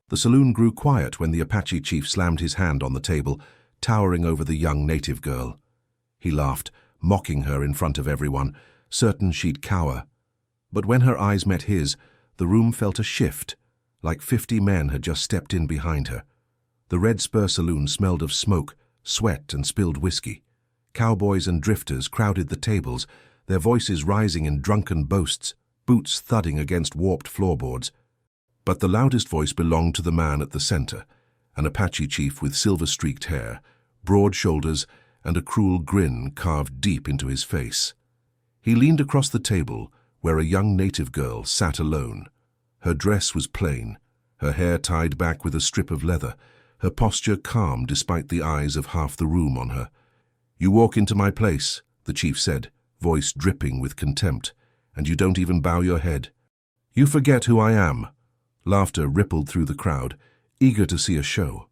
The saloon grew quiet when the Apache chief slammed his hand on the table, towering over the young native girl. He laughed, mocking her in front of everyone, certain she'd cower. But when her eyes met his, the room felt a shift, like 50 men had just stepped in behind her. The Red Spur saloon smelled of smoke, sweat, and spilled whiskey. Cowboys and drifters crowded the tables, their voices rising in drunken boasts, boots thudding against warped floorboards. But the loudest voice belonged to the man at the center, an Apache chief with silver-streaked hair, broad shoulders, and a cruel grin carved deep into his face. He leaned across the table, where a young native girl sat alone. Her dress was plain, her hair tied back with a strip of leather, her posture calm despite the eyes of half the room on her. "You walk into my place," the chief said, voice dripping with contempt, "and you don't even bow your head. You forget who I am." Laughter rippled through the crowd, eager to see a show.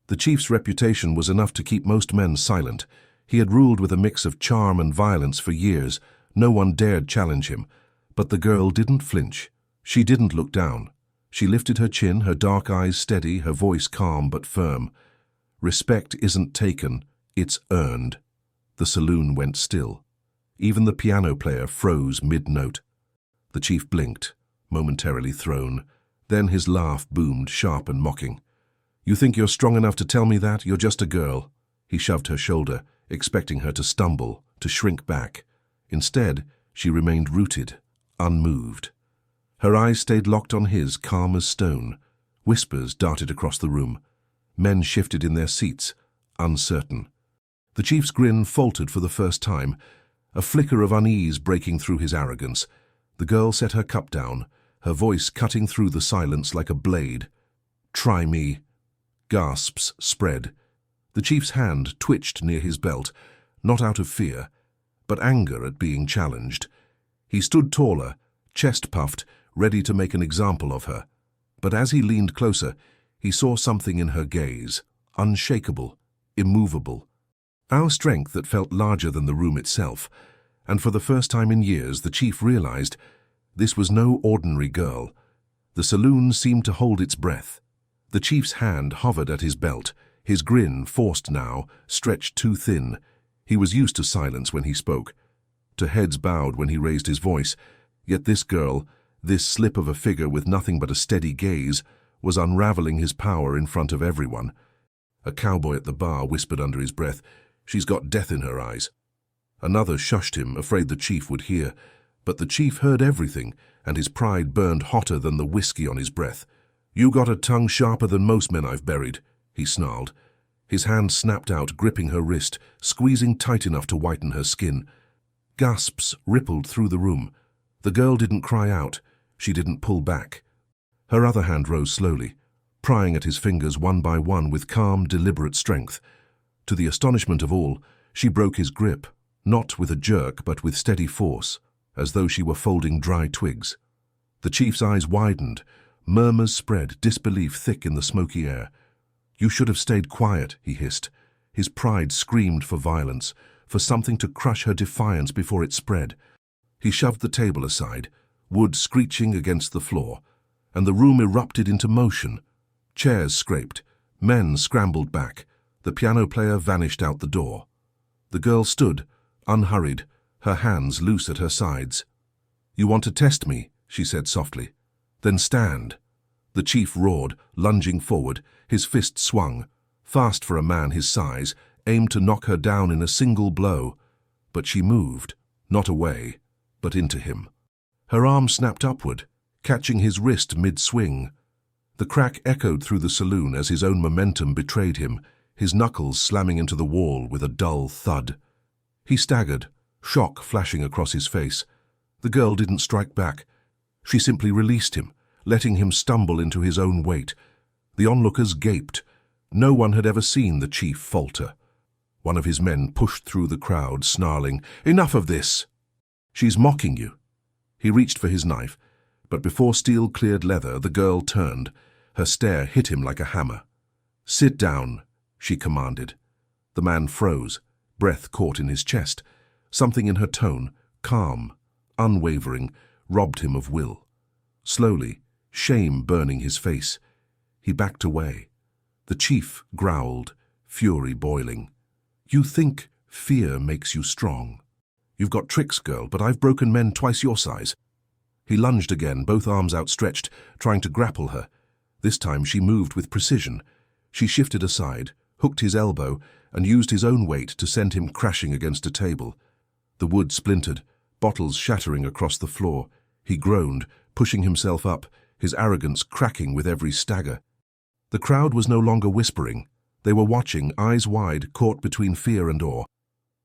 The chief's reputation was enough to keep most men silent. He had ruled with a mix of charm and violence for years. No one dared challenge him. But the girl didn't flinch. She didn't look down. She lifted her chin, her dark eyes steady, her voice calm but firm. "Respect isn't taken, it's earned." The saloon went still. Even the piano player froze mid-note. The chief blinked, momentarily thrown. Then his laugh boomed, sharp and mocking. "You think you're strong enough to tell me that? You're just a girl." He shoved her shoulder, expecting her to stumble, to shrink back. Instead, she remained rooted, unmoved. Her eyes stayed locked on his, calm as stone. Whispers darted across the room. Men shifted in their seats, uncertain. The chief's grin faltered for the first time, a flicker of unease breaking through his arrogance. The girl set her cup down, her voice cutting through the silence like a blade. "Try me." Gasps spread. The chief's hand twitched near his belt, not out of fear, but anger at being challenged. He stood taller, chest puffed, ready to make an example of her. But as he leaned closer, he saw something in her gaze, unshakable, immovable. Our strength that felt larger than the room itself, and for the first time in years the chief realized this was no ordinary girl. The saloon seemed to hold its breath. The chief's hand hovered at his belt, his grin, forced now, stretched too thin. He was used to silence when he spoke, to heads bowed when he raised his voice, yet this girl, this slip of a figure with nothing but a steady gaze, was unraveling his power in front of everyone. A cowboy at the bar whispered under his breath, "She's got death in her eyes." Another shushed him, afraid the chief would hear. But the chief heard everything, and his pride burned hotter than the whiskey on his breath. "You got a tongue sharper than most men I've buried," he snarled. His hand snapped out, gripping her wrist, squeezing tight enough to whiten her skin. Gasps rippled through the room. The girl didn't cry out. She didn't pull back. Her other hand rose slowly, prying at his fingers one by one with calm, deliberate strength. To the astonishment of all, she broke his grip, not with a jerk but with steady force, as though she were folding dry twigs. The chief's eyes widened. Murmurs spread, disbelief thick in the smoky air. "You should have stayed quiet," he hissed. His pride screamed for violence, for something to crush her defiance before it spread. He shoved the table aside, wood screeching against the floor, and the room erupted into motion. Chairs scraped, men scrambled back, the piano player vanished out the door. The girl stood, unhurried, her hands loose at her sides. "You want to test me?" she said softly. "Then stand." The chief roared, lunging forward, his fist swung, fast for a man his size, aimed to knock her down in a single blow. But she moved, not away, but into him. Her arm snapped upward, catching his wrist mid-swing. The crack echoed through the saloon as his own momentum betrayed him, his knuckles slamming into the wall with a dull thud. He staggered, shock flashing across his face. The girl didn't strike back. She simply released him, letting him stumble into his own weight. The onlookers gaped. No one had ever seen the chief falter. One of his men pushed through the crowd, snarling, "Enough of this! She's mocking you." He reached for his knife, but before steel cleared leather, the girl turned. Her stare hit him like a hammer. "Sit down," she commanded. The man froze, breath caught in his chest. Something in her tone, calm, unwavering, robbed him of will. Slowly, shame burning his face, He backed away. The chief growled, fury boiling. "You think fear makes you strong. You've got tricks, girl, but I've broken men twice your size." He lunged again, both arms outstretched, trying to grapple her. This time she moved with precision. She shifted aside, hooked his elbow, and used his own weight to send him crashing against a table. The wood splintered, bottles shattering across the floor. He groaned, pushing himself up, his arrogance cracking with every stagger. The crowd was no longer whispering. They were watching, eyes wide, caught between fear and awe.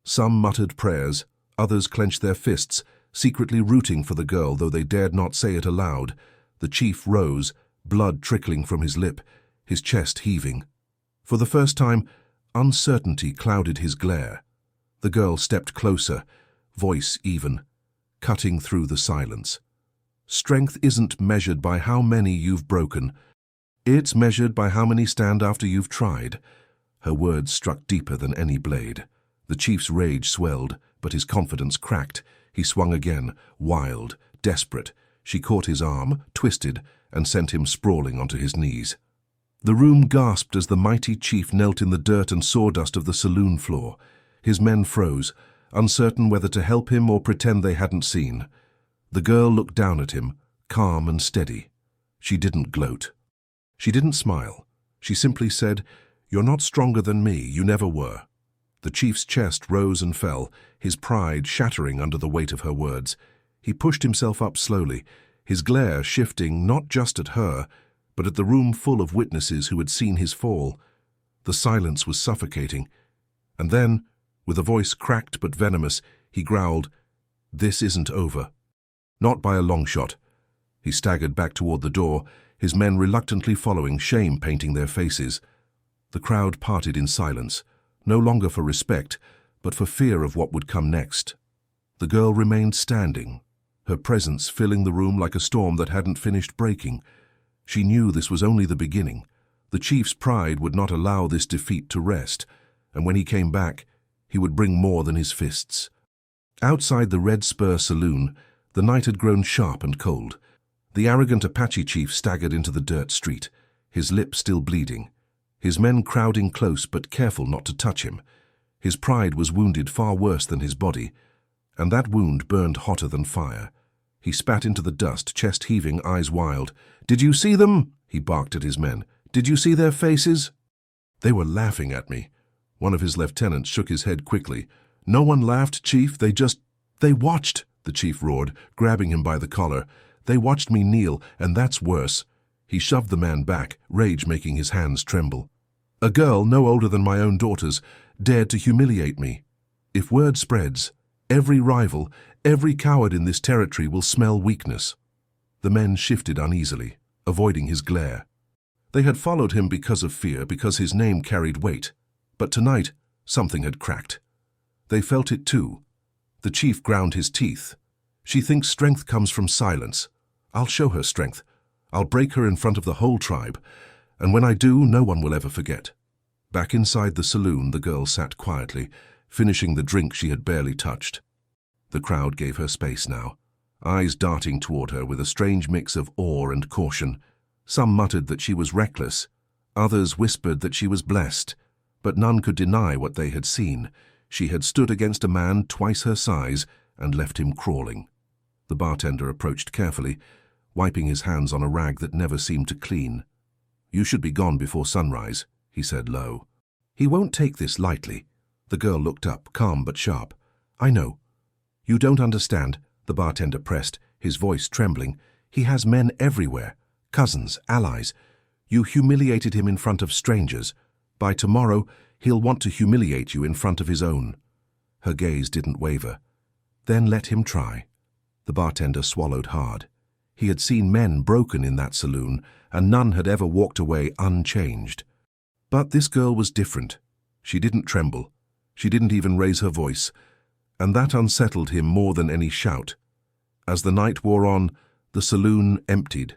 Some muttered prayers, others clenched their fists, secretly rooting for the girl, though they dared not say it aloud. The chief rose, blood trickling from his lip, his chest heaving. For the first time, uncertainty clouded his glare. The girl stepped closer, voice even, cutting through the silence. "Strength isn't measured by how many you've broken. It's measured by how many stand after you've tried." Her words struck deeper than any blade. The chief's rage swelled, but his confidence cracked. He swung again, wild, desperate. She caught his arm, twisted, and sent him sprawling onto his knees. The room gasped as the mighty chief knelt in the dirt and sawdust of the saloon floor. His men froze, uncertain whether to help him or pretend they hadn't seen. The girl looked down at him, calm and steady. She didn't gloat. She didn't smile. She simply said, "You're not stronger than me, you never were." The chief's chest rose and fell, his pride shattering under the weight of her words. He pushed himself up slowly, his glare shifting not just at her, but at the room full of witnesses who had seen his fall. The silence was suffocating. And then, with a voice cracked but venomous, he growled, "This isn't over." Not by a long shot. He staggered back toward the door, his men reluctantly following, shame painting their faces. The crowd parted in silence, no longer for respect, but for fear of what would come next. The girl remained standing, her presence filling the room like a storm that hadn't finished breaking. She knew this was only the beginning. The chief's pride would not allow this defeat to rest, and when he came back, he would bring more than his fists. Outside the Red Spur saloon, the night had grown sharp and cold. The arrogant Apache chief staggered into the dirt street, his lip still bleeding, his men crowding close but careful not to touch him. His pride was wounded far worse than his body, and that wound burned hotter than fire. He spat into the dust, chest heaving, eyes wild. "Did you see them?" he barked at his men. "Did you see their faces?" "They were laughing at me." One of his lieutenants shook his head quickly. "No one laughed, Chief. They watched," the chief roared, grabbing him by the collar. "They watched me kneel, and that's worse." He shoved the man back, rage making his hands tremble. "A girl, no older than my own daughters, dared to humiliate me. If word spreads, every rival, every coward in this territory will smell weakness." The men shifted uneasily, avoiding his glare. They had followed him because of fear, because his name carried weight. But tonight, something had cracked. They felt it too. The chief ground his teeth. "She thinks strength comes from silence. I'll show her strength. I'll break her in front of the whole tribe. And when I do, no one will ever forget." Back inside the saloon, the girl sat quietly, finishing the drink she had barely touched. The crowd gave her space now, eyes darting toward her with a strange mix of awe and caution. Some muttered that she was reckless. Others whispered that she was blessed. But none could deny what they had seen. She had stood against a man twice her size and left him crawling. The bartender approached carefully, wiping his hands on a rag that never seemed to clean. "You should be gone before sunrise," he said low. "He won't take this lightly." The girl looked up, calm but sharp. "I know. You don't understand," the bartender pressed, his voice trembling. "He has men everywhere, cousins, allies. You humiliated him in front of strangers. By tomorrow, he'll want to humiliate you in front of his own." Her gaze didn't waver. "Then let him try." The bartender swallowed hard. He had seen men broken in that saloon, and none had ever walked away unchanged. But this girl was different. She didn't tremble. She didn't even raise her voice, and that unsettled him more than any shout. As the night wore on, the saloon emptied.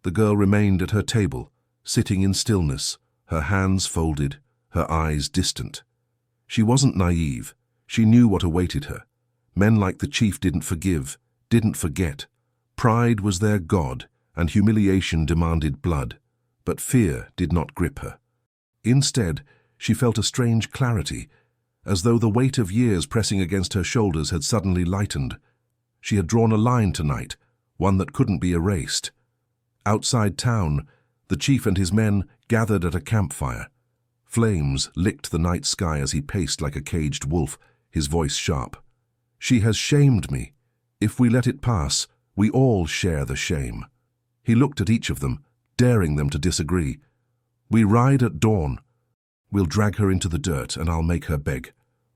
The girl remained at her table, sitting in stillness, her hands folded, her eyes distant. She wasn't naive. She knew what awaited her. Men like the chief didn't forgive, didn't forget. Pride was their god, and humiliation demanded blood. But fear did not grip her. Instead, she felt a strange clarity, as though the weight of years pressing against her shoulders had suddenly lightened. She had drawn a line tonight, one that couldn't be erased. Outside town, the chief and his men gathered at a campfire. Flames licked the night sky as he paced like a caged wolf, his voice sharp. "She has shamed me. If we let it pass, we all share the shame." He looked at each of them, daring them to disagree. "We ride at dawn. We'll drag her into the dirt and I'll make her beg."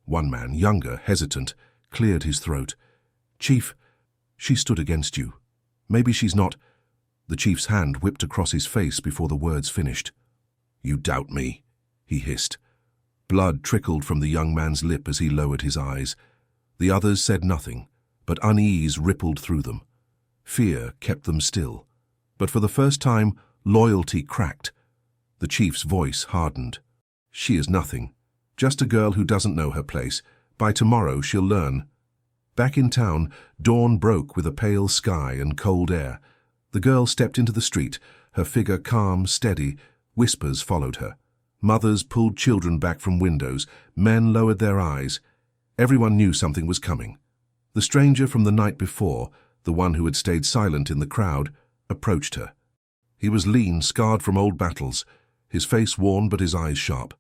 One man, younger, hesitant, cleared his throat. "Chief, she stood against you. Maybe she's not—" The chief's hand whipped across his face before the words finished. "You doubt me," he hissed. Blood trickled from the young man's lip as he lowered his eyes. The others said nothing, but unease rippled through them. Fear kept them still. But for the first time, loyalty cracked. The chief's voice hardened. "She is nothing. Just a girl who doesn't know her place. By tomorrow she'll learn." Back in town, dawn broke with a pale sky and cold air. The girl stepped into the street, her figure calm, steady. Whispers followed her. Mothers pulled children back from windows. Men lowered their eyes. Everyone knew something was coming. The stranger from the night before, the one who had stayed silent in the crowd, approached her. He was lean, scarred from old battles, his face worn but his eyes sharp.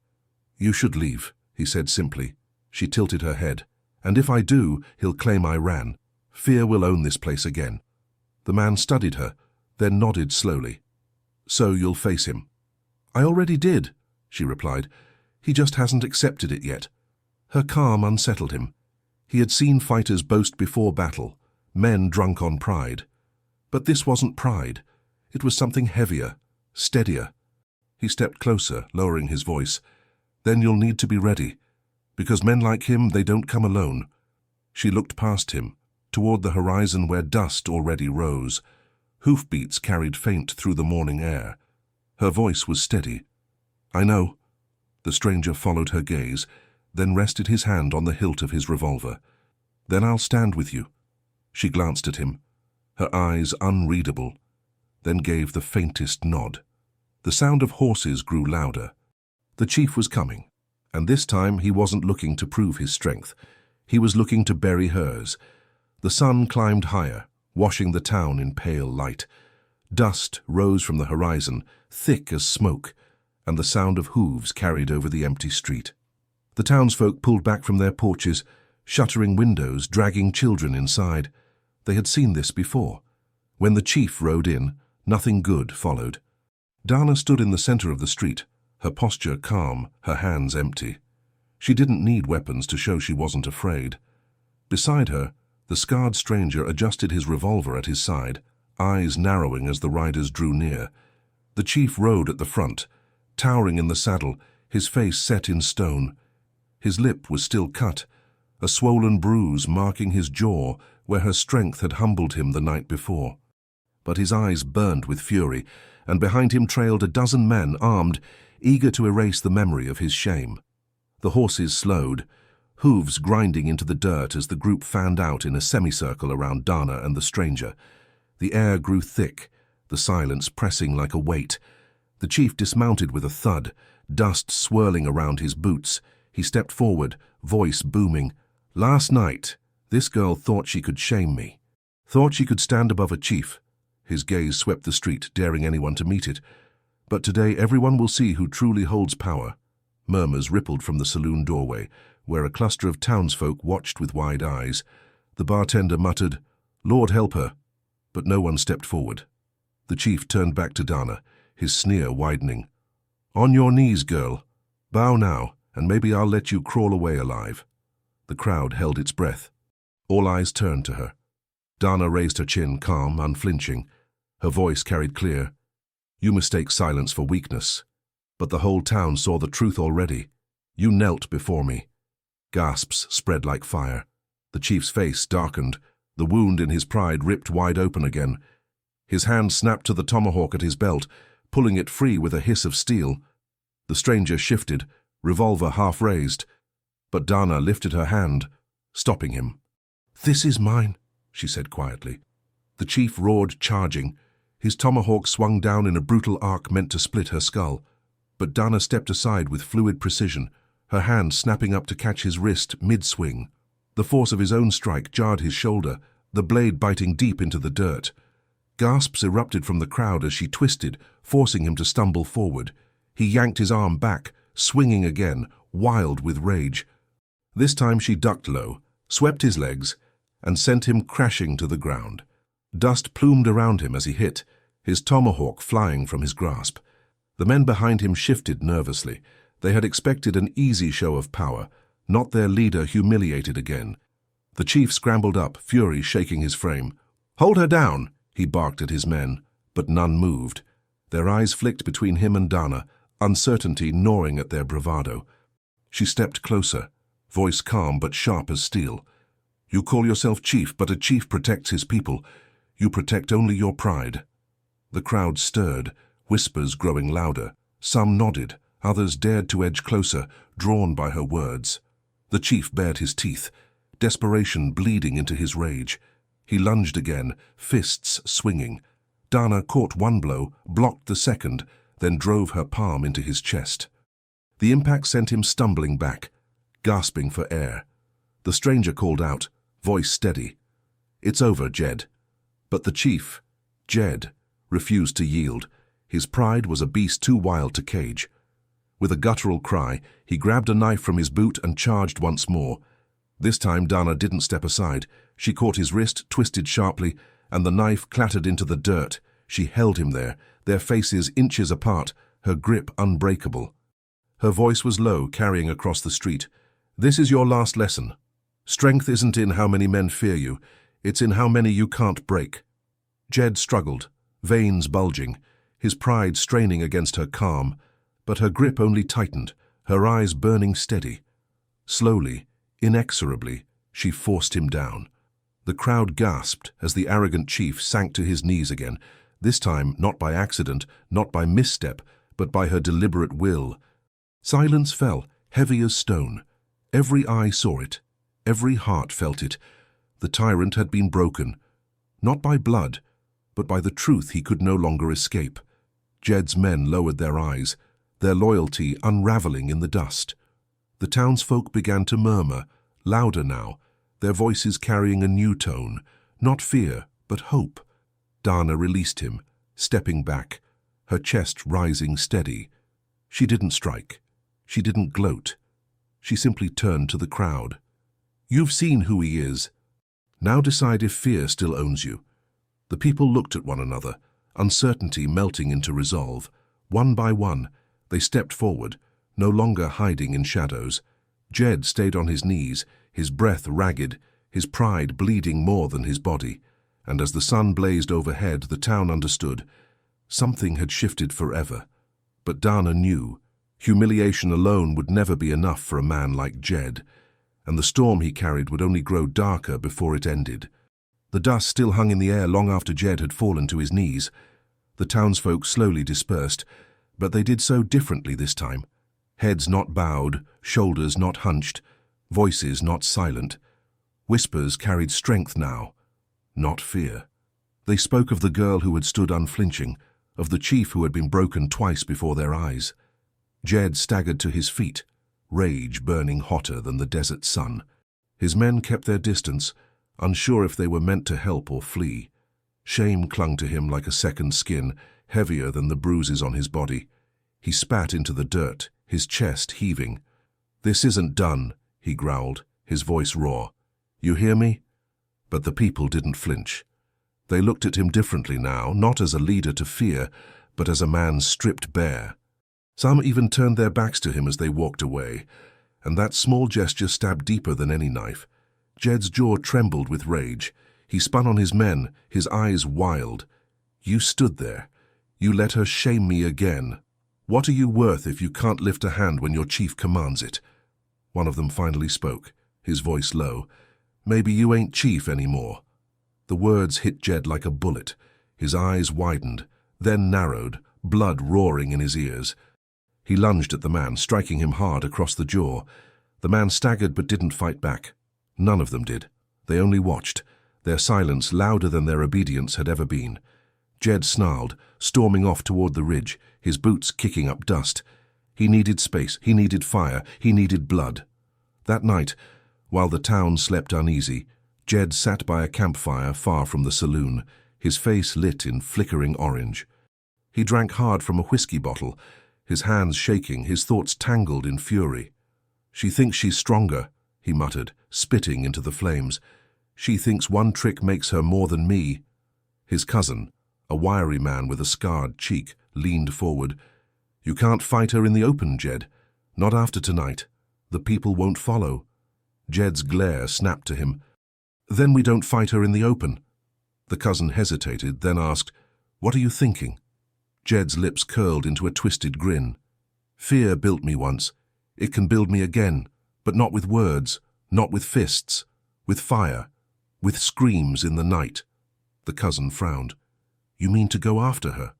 "You should leave," he said simply. She tilted her head. "And if I do, he'll claim I ran. Fear will own this place again." The man studied her, then nodded slowly. "So you'll face him." "I already did," she replied. "He just hasn't accepted it yet." Her calm unsettled him. He had seen fighters boast before battle, men drunk on pride. But this wasn't pride. It was something heavier, steadier. He stepped closer, lowering his voice. "Then you'll need to be ready. Because men like him, they don't come alone." She looked past him, toward the horizon where dust already rose. Hoofbeats carried faint through the morning air. Her voice was steady. "I know." The stranger followed her gaze, then rested his hand on the hilt of his revolver. "Then I'll stand with you." She glanced at him, her eyes unreadable, then gave the faintest nod. The sound of horses grew louder. The chief was coming, and this time he wasn't looking to prove his strength. He was looking to bury hers. The sun climbed higher, washing the town in pale light. Dust rose from the horizon, thick as smoke, and the sound of hooves carried over the empty street. The townsfolk pulled back from their porches, shuttering windows, dragging children inside. They had seen this before. When the chief rode in, nothing good followed. Dana stood in the center of the street, her posture calm, her hands empty. She didn't need weapons to show she wasn't afraid. Beside her, the scarred stranger adjusted his revolver at his side, eyes narrowing as the riders drew near. The chief rode at the front, towering in the saddle, his face set in stone. His lip was still cut, a swollen bruise marking his jaw where her strength had humbled him the night before. But his eyes burned with fury, and behind him trailed a dozen men armed, eager to erase the memory of his shame. The horses slowed, hooves grinding into the dirt as the group fanned out in a semicircle around Dana and the stranger. The air grew thick, the silence pressing like a weight. The chief dismounted with a thud, dust swirling around his boots. He stepped forward, voice booming. "Last night, this girl thought she could shame me. Thought she could stand above a chief." His gaze swept the street, daring anyone to meet it. "But today everyone will see who truly holds power." Murmurs rippled from the saloon doorway, where a cluster of townsfolk watched with wide eyes. The bartender muttered, "Lord help her," but no one stepped forward. The chief turned back to Dana, his sneer widening. "On your knees, girl. Bow now, and maybe I'll let you crawl away alive." The crowd held its breath. All eyes turned to her. Dana raised her chin, calm, unflinching. Her voice carried clear. "You mistake silence for weakness. But the whole town saw the truth already. You knelt before me." Gasps spread like fire. The chief's face darkened. The wound in his pride ripped wide open again. His hand snapped to the tomahawk at his belt, pulling it free with a hiss of steel. The stranger shifted, revolver half raised. But Dana lifted her hand, stopping him. "This is mine," she said quietly. The chief roared, charging. His tomahawk swung down in a brutal arc meant to split her skull. But Dana stepped aside with fluid precision, her hand snapping up to catch his wrist mid-swing. The force of his own strike jarred his shoulder, the blade biting deep into the dirt. Gasps erupted from the crowd as she twisted, forcing him to stumble forward. He yanked his arm back, swinging again, wild with rage. This time she ducked low, swept his legs, and sent him crashing to the ground. Dust plumed around him as he hit, his tomahawk flying from his grasp. The men behind him shifted nervously. They had expected an easy show of power, not their leader humiliated again. The chief scrambled up, fury shaking his frame. "Hold her down!" he barked at his men, but none moved. Their eyes flicked between him and Dana, uncertainty gnawing at their bravado. She stepped closer, voice calm but sharp as steel. "You call yourself chief, but a chief protects his people. You protect only your pride." The crowd stirred, whispers growing louder. Some nodded, others dared to edge closer, drawn by her words. The chief bared his teeth, desperation bleeding into his rage. He lunged again, fists swinging. Dana caught one blow, blocked the second, then drove her palm into his chest. The impact sent him stumbling back, gasping for air. The stranger called out, voice steady, "It's over, Jed." But the chief, Jed, refused to yield. His pride was a beast too wild to cage. With a guttural cry, he grabbed a knife from his boot and charged once more. This time Dana didn't step aside. She caught his wrist, twisted sharply, and the knife clattered into the dirt. She held him there, their faces inches apart, her grip unbreakable. Her voice was low, carrying across the street. "This is your last lesson. Strength isn't in how many men fear you, it's in how many you can't break." Jed struggled, veins bulging, his pride straining against her calm, but her grip only tightened, her eyes burning steady. Slowly, inexorably, she forced him down. The crowd gasped as the arrogant chief sank to his knees again, this time not by accident, not by misstep, but by her deliberate will. Silence fell, heavy as stone. Every eye saw it, every heart felt it. The tyrant had been broken, not by blood, but by the truth he could no longer escape. Jed's men lowered their eyes, their loyalty unraveling in the dust. The townsfolk began to murmur, louder now, their voices carrying a new tone, not fear, but hope. Dana released him, stepping back, her chest rising steady. She didn't strike. She didn't gloat. She simply turned to the crowd. "You've seen who he is. Now decide if fear still owns you." The people looked at one another, uncertainty melting into resolve. One by one, they stepped forward, no longer hiding in shadows. Jed stayed on his knees, his breath ragged, his pride bleeding more than his body. And as the sun blazed overhead, the town understood. Something had shifted forever. But Dana knew. Humiliation alone would never be enough for a man like Jed, and the storm he carried would only grow darker before it ended. The dust still hung in the air long after Jed had fallen to his knees. The townsfolk slowly dispersed, but they did so differently this time. Heads not bowed, shoulders not hunched, voices not silent. Whispers carried strength now, not fear. They spoke of the girl who had stood unflinching, of the chief who had been broken twice before their eyes. Jed staggered to his feet, rage burning hotter than the desert sun. His men kept their distance, unsure if they were meant to help or flee. Shame clung to him like a second skin, heavier than the bruises on his body. He spat into the dirt, his chest heaving. "This isn't done," he growled, his voice raw. "You hear me?" But the people didn't flinch. They looked at him differently now, not as a leader to fear, but as a man stripped bare. Some even turned their backs to him as they walked away, and that small gesture stabbed deeper than any knife. Jed's jaw trembled with rage. He spun on his men, his eyes wild. "You stood there. You let her shame me again. What are you worth if you can't lift a hand when your chief commands it?" One of them finally spoke, his voice low. "Maybe you ain't chief anymore." The words hit Jed like a bullet. His eyes widened, then narrowed, blood roaring in his ears. He lunged at the man, striking him hard across the jaw. The man staggered but didn't fight back. None of them did. They only watched, their silence louder than their obedience had ever been. Jed snarled, storming off toward the ridge, his boots kicking up dust. He needed space, he needed fire, he needed blood. That night, while the town slept uneasy, Jed sat by a campfire far from the saloon, his face lit in flickering orange. He drank hard from a whiskey bottle, his hands shaking, his thoughts tangled in fury. "She thinks she's stronger," he muttered, spitting into the flames. "She thinks one trick makes her more than me." His cousin, a wiry man with a scarred cheek, leaned forward. "You can't fight her in the open, Jed. Not after tonight. The people won't follow." Jed's glare snapped to him. "Then we don't fight her in the open." The cousin hesitated, then asked, "What are you thinking?" Jed's lips curled into a twisted grin. "Fear built me once. It can build me again, but not with words, not with fists, with fire, with screams in the night." The cousin frowned. "You mean to go after her?"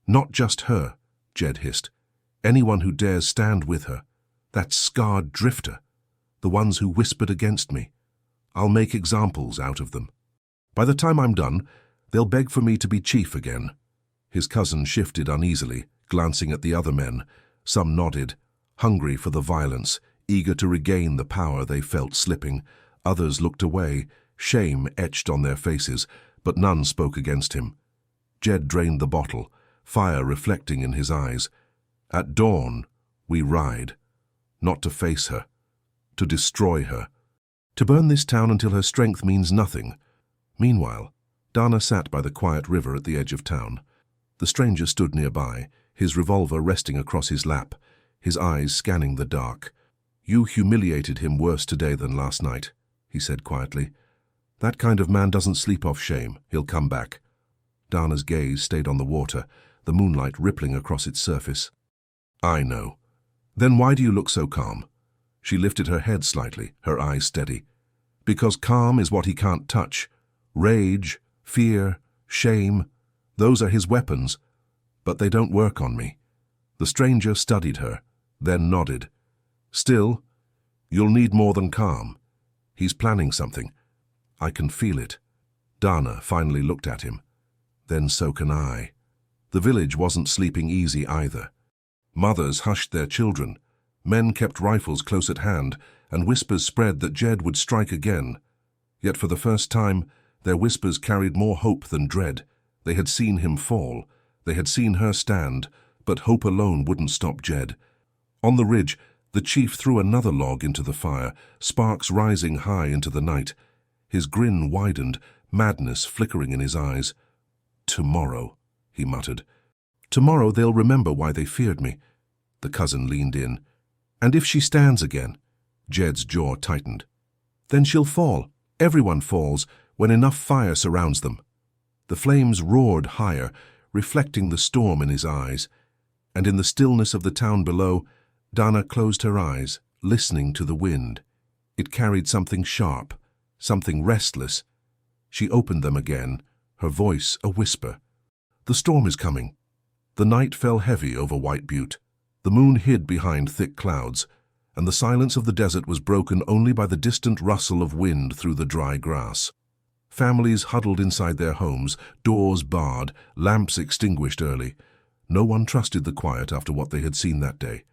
"Not just her," Jed hissed. "Anyone who dares stand with her. That scarred drifter. The ones who whispered against me. I'll make examples out of them. By the time I'm done, they'll beg for me to be chief again." His cousin shifted uneasily, glancing at the other men. Some nodded, hungry for the violence, eager to regain the power they felt slipping. Others looked away, shame etched on their faces, but none spoke against him. Jed drained the bottle, fire reflecting in his eyes. "At dawn, we ride. Not to face her. To destroy her. To burn this town until her strength means nothing." Meanwhile, Dana sat by the quiet river at the edge of town. The stranger stood nearby, his revolver resting across his lap, his eyes scanning the dark. "You humiliated him worse today than last night," he said quietly. "That kind of man doesn't sleep off shame. He'll come back." Dana's gaze stayed on the water, the moonlight rippling across its surface. "I know. Then why do you look so calm?" She lifted her head slightly, her eyes steady. "Because calm is what he can't touch. Rage, fear, shame, those are his weapons. But they don't work on me." The stranger studied her, then nodded. "Still, you'll need more than calm. He's planning something. I can feel it." Dana finally looked at him. "Then so can I." The village wasn't sleeping easy either. Mothers hushed their children. Men kept rifles close at hand, and whispers spread that Jed would strike again. Yet for the first time, their whispers carried more hope than dread. They had seen him fall. They had seen her stand, but hope alone wouldn't stop Jed. On the ridge, the chief threw another log into the fire, sparks rising high into the night. His grin widened, madness flickering in his eyes. "Tomorrow," he muttered. "Tomorrow they'll remember why they feared me." The cousin leaned in. "And if she stands again?" Jed's jaw tightened. "Then she'll fall. Everyone falls when enough fire surrounds them." The flames roared higher, reflecting the storm in his eyes. And in the stillness of the town below, Dana closed her eyes, listening to the wind. It carried something sharp, something restless. She opened them again, her voice a whisper. "The storm is coming." The night fell heavy over White Butte. The moon hid behind thick clouds, and the silence of the desert was broken only by the distant rustle of wind through the dry grass. Families huddled inside their homes, doors barred, lamps extinguished early. No one trusted the quiet after what they had seen that day.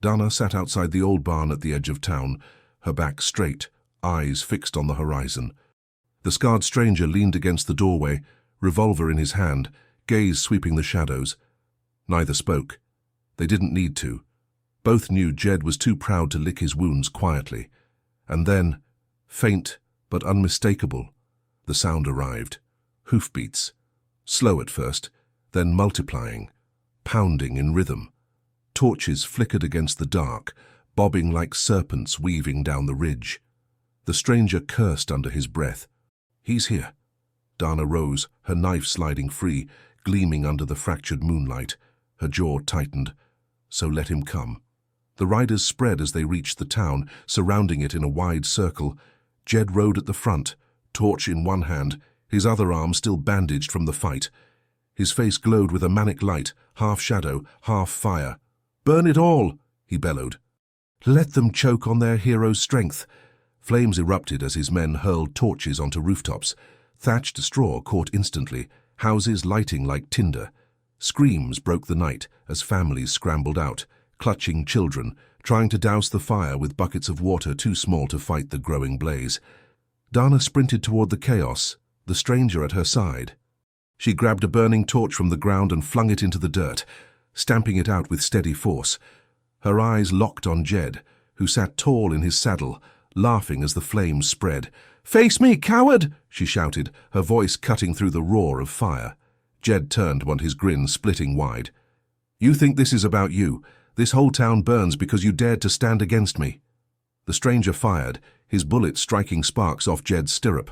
Dana sat outside the old barn at the edge of town, her back straight, eyes fixed on the horizon. The scarred stranger leaned against the doorway, revolver in his hand, gaze sweeping the shadows. Neither spoke. They didn't need to. Both knew Jed was too proud to lick his wounds quietly. And then, faint but unmistakable, the sound arrived. Hoofbeats. Slow at first, then multiplying, pounding in rhythm. Torches flickered against the dark, bobbing like serpents weaving down the ridge. The stranger cursed under his breath. "He's here." Dana rose, her knife sliding free, gleaming under the fractured moonlight. Her jaw tightened. So let him come. The riders spread as they reached the town, surrounding it in a wide circle. Jed rode at the front, torch in one hand, his other arm still bandaged from the fight. His face glowed with a manic light, half shadow, half fire. "Burn it all!" he bellowed. "Let them choke on their hero's strength." Flames erupted as his men hurled torches onto rooftops. Thatched straw caught instantly, houses lighting like tinder. Screams broke the night as families scrambled out, clutching children, trying to douse the fire with buckets of water too small to fight the growing blaze. Dana sprinted toward the chaos, the stranger at her side. She grabbed a burning torch from the ground and flung it into the dirt, stamping it out with steady force. Her eyes locked on Jed, who sat tall in his saddle, laughing as the flames spread. "Face me, coward!" she shouted, her voice cutting through the roar of fire. Jed turned, his grin splitting wide. "You think this is about you? This whole town burns because you dared to stand against me." The stranger fired, his bullet striking sparks off Jed's stirrup.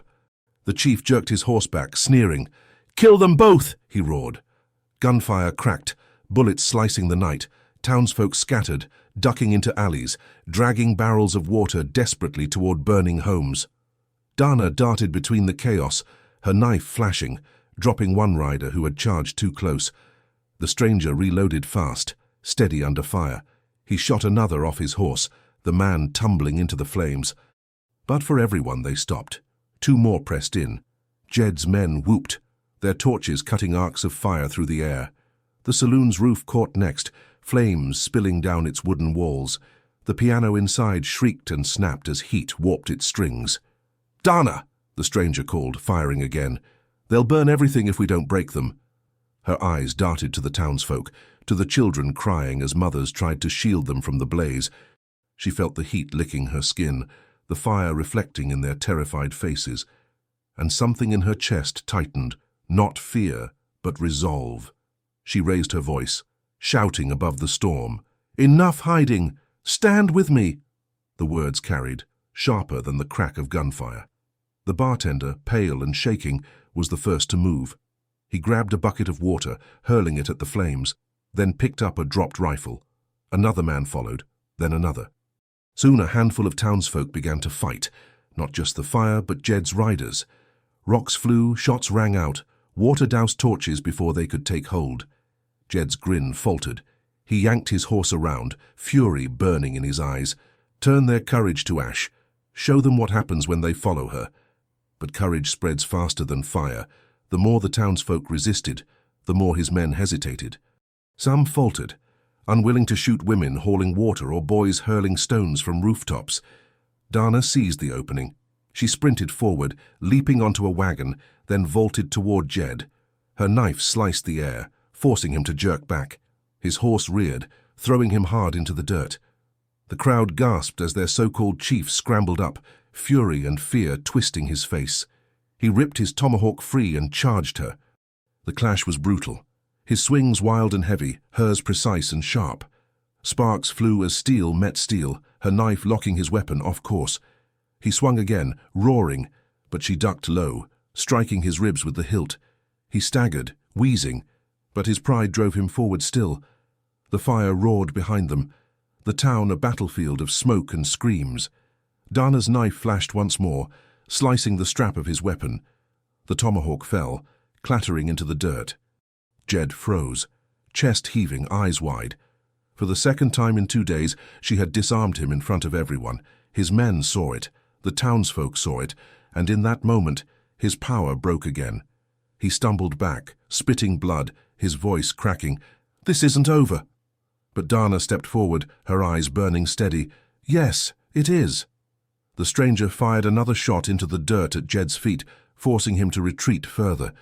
The chief jerked his horse back, sneering. "Kill them both!" he roared. Gunfire cracked, bullets slicing the night. Townsfolk scattered, ducking into alleys, dragging barrels of water desperately toward burning homes. Dana darted between the chaos, her knife flashing, dropping one rider who had charged too close. The stranger reloaded fast, steady under fire. He shot another off his horse, the man tumbling into the flames. But for everyone they stopped. Two more pressed in. Jed's men whooped, their torches cutting arcs of fire through the air. The saloon's roof caught next, flames spilling down its wooden walls. The piano inside shrieked and snapped as heat warped its strings. "Dana!" the stranger called, firing again. "They'll burn everything if we don't break them." Her eyes darted to the townsfolk, to the children crying as mothers tried to shield them from the blaze. She felt the heat licking her skin, the fire reflecting in their terrified faces. And something in her chest tightened, not fear, but resolve. She raised her voice, shouting above the storm. "Enough hiding! Stand with me!" The words carried, sharper than the crack of gunfire. The bartender, pale and shaking, was the first to move. He grabbed a bucket of water, hurling it at the flames, then picked up a dropped rifle. Another man followed, then another. Soon a handful of townsfolk began to fight, not just the fire, but Jed's riders. Rocks flew, shots rang out, water doused torches before they could take hold. Jed's grin faltered. He yanked his horse around, fury burning in his eyes. Turn their courage to ash. Show them what happens when they follow her. But courage spreads faster than fire. The more the townsfolk resisted, the more his men hesitated. Some faltered, unwilling to shoot women hauling water or boys hurling stones from rooftops. Dana seized the opening. She sprinted forward, leaping onto a wagon, then vaulted toward Jed. Her knife sliced the air, forcing him to jerk back. His horse reared, throwing him hard into the dirt. The crowd gasped as their so-called chief scrambled up, fury and fear twisting his face. He ripped his tomahawk free and charged her. The clash was brutal. His swings wild and heavy, hers precise and sharp. Sparks flew as steel met steel, her knife locking his weapon off course. He swung again, roaring, but she ducked low, striking his ribs with the hilt. He staggered, wheezing, but his pride drove him forward still. The fire roared behind them, the town a battlefield of smoke and screams. Dana's knife flashed once more, slicing the strap of his weapon. The tomahawk fell, clattering into the dirt. Jed froze, chest heaving, eyes wide. For the second time in 2 days, she had disarmed him in front of everyone. His men saw it, the townsfolk saw it, and in that moment, his power broke again. He stumbled back, spitting blood, his voice cracking. "This isn't over." But Dana stepped forward, her eyes burning steady. "Yes, it is." The stranger fired another shot into the dirt at Jed's feet, forcing him to retreat further.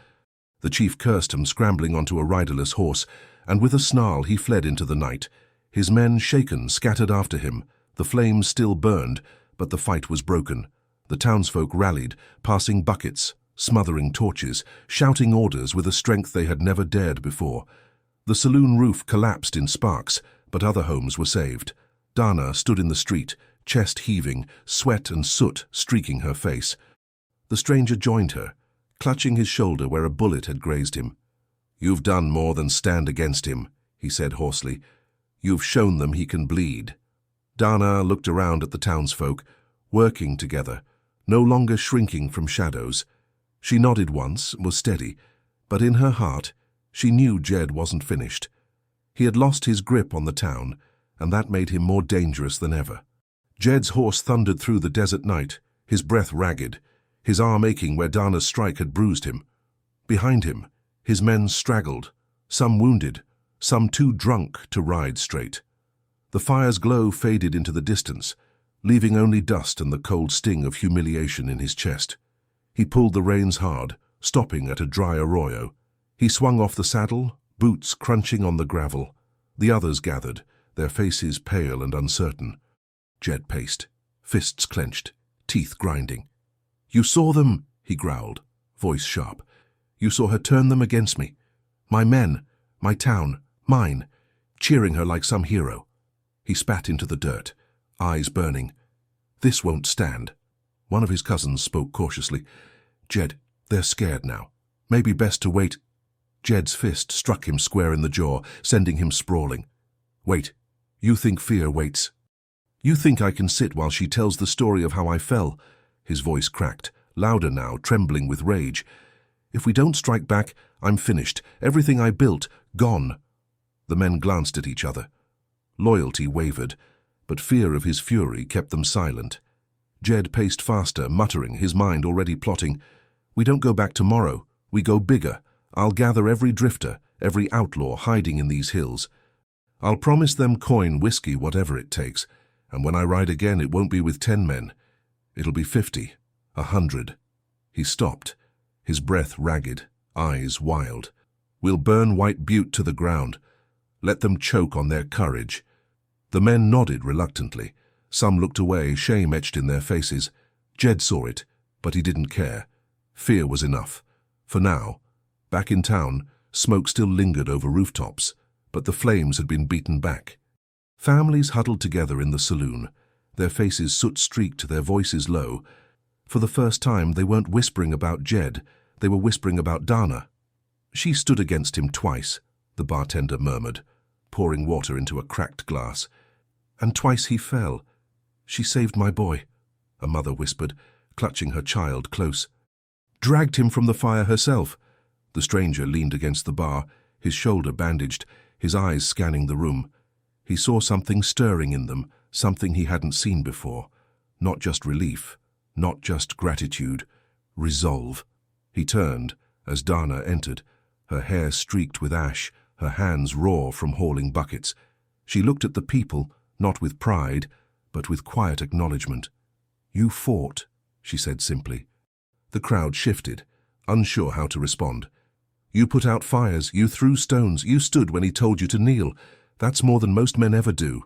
The chief cursed him, scrambling onto a riderless horse, and with a snarl he fled into the night. His men, shaken, scattered after him. The flames still burned, but the fight was broken. The townsfolk rallied, passing buckets, smothering torches, shouting orders with a strength they had never dared before. The saloon roof collapsed in sparks, but other homes were saved. Dana stood in the street, chest heaving, sweat and soot streaking her face. The stranger joined her, clutching his shoulder where a bullet had grazed him. "You've done more than stand against him," he said hoarsely. "You've shown them he can bleed." Dana looked around at the townsfolk, working together, no longer shrinking from shadows. She nodded once, was steady, but in her heart, she knew Jed wasn't finished. He had lost his grip on the town, and that made him more dangerous than ever. Jed's horse thundered through the desert night, his breath ragged, his arm aching where Dana's strike had bruised him. Behind him, His men straggled, some wounded, some too drunk to ride straight. The fire's glow faded into the distance, leaving only dust and the cold sting of humiliation in his chest. He pulled the reins hard, stopping at a dry arroyo. He swung off the saddle, boots crunching on the gravel. The others gathered, their faces pale and uncertain. Jed paced, fists clenched, teeth grinding. "You saw them," he growled, voice sharp. "You saw her turn them against me. My men, my town, mine, cheering her like some hero." He spat into the dirt, eyes burning. "This won't stand." One of his cousins spoke cautiously. "Jed, they're scared now. Maybe best to wait." Jed's fist struck him square in the jaw, sending him sprawling. "Wait. You think fear waits? You think I can sit while she tells the story of how I fell?" His voice cracked, louder now, trembling with rage. "If we don't strike back, I'm finished. Everything I built, gone." The men glanced at each other. Loyalty wavered, but fear of his fury kept them silent. Jed paced faster, muttering, his mind already plotting. "We don't go back tomorrow. We go bigger. I'll gather every drifter, every outlaw hiding in these hills. I'll promise them coin, whiskey, whatever it takes. And when I ride again, it won't be with 10 men. It'll be 50, 100. He stopped, his breath ragged, eyes wild. "We'll burn White Butte to the ground. Let them choke on their courage." The men nodded reluctantly. Some looked away, shame etched in their faces. Jed saw it, but he didn't care. Fear was enough. For now, back in town, smoke still lingered over rooftops, but the flames had been beaten back. Families huddled together in the saloon, their faces soot-streaked, their voices low. For the first time, they weren't whispering about Jed, they were whispering about Dana. "She stood against him twice," the bartender murmured, pouring water into a cracked glass. "And twice he fell. She saved my boy," a mother whispered, clutching her child close. "Dragged him from the fire herself." The stranger leaned against the bar, his shoulder bandaged, his eyes scanning the room. He saw something stirring in them, something he hadn't seen before. Not just relief, not just gratitude, resolve. He turned as Dana entered, her hair streaked with ash, her hands raw from hauling buckets. She looked at the people, not with pride, but with quiet acknowledgement. "You fought," she said simply. The crowd shifted, unsure how to respond. "You put out fires, you threw stones, you stood when he told you to kneel. That's more than most men ever do."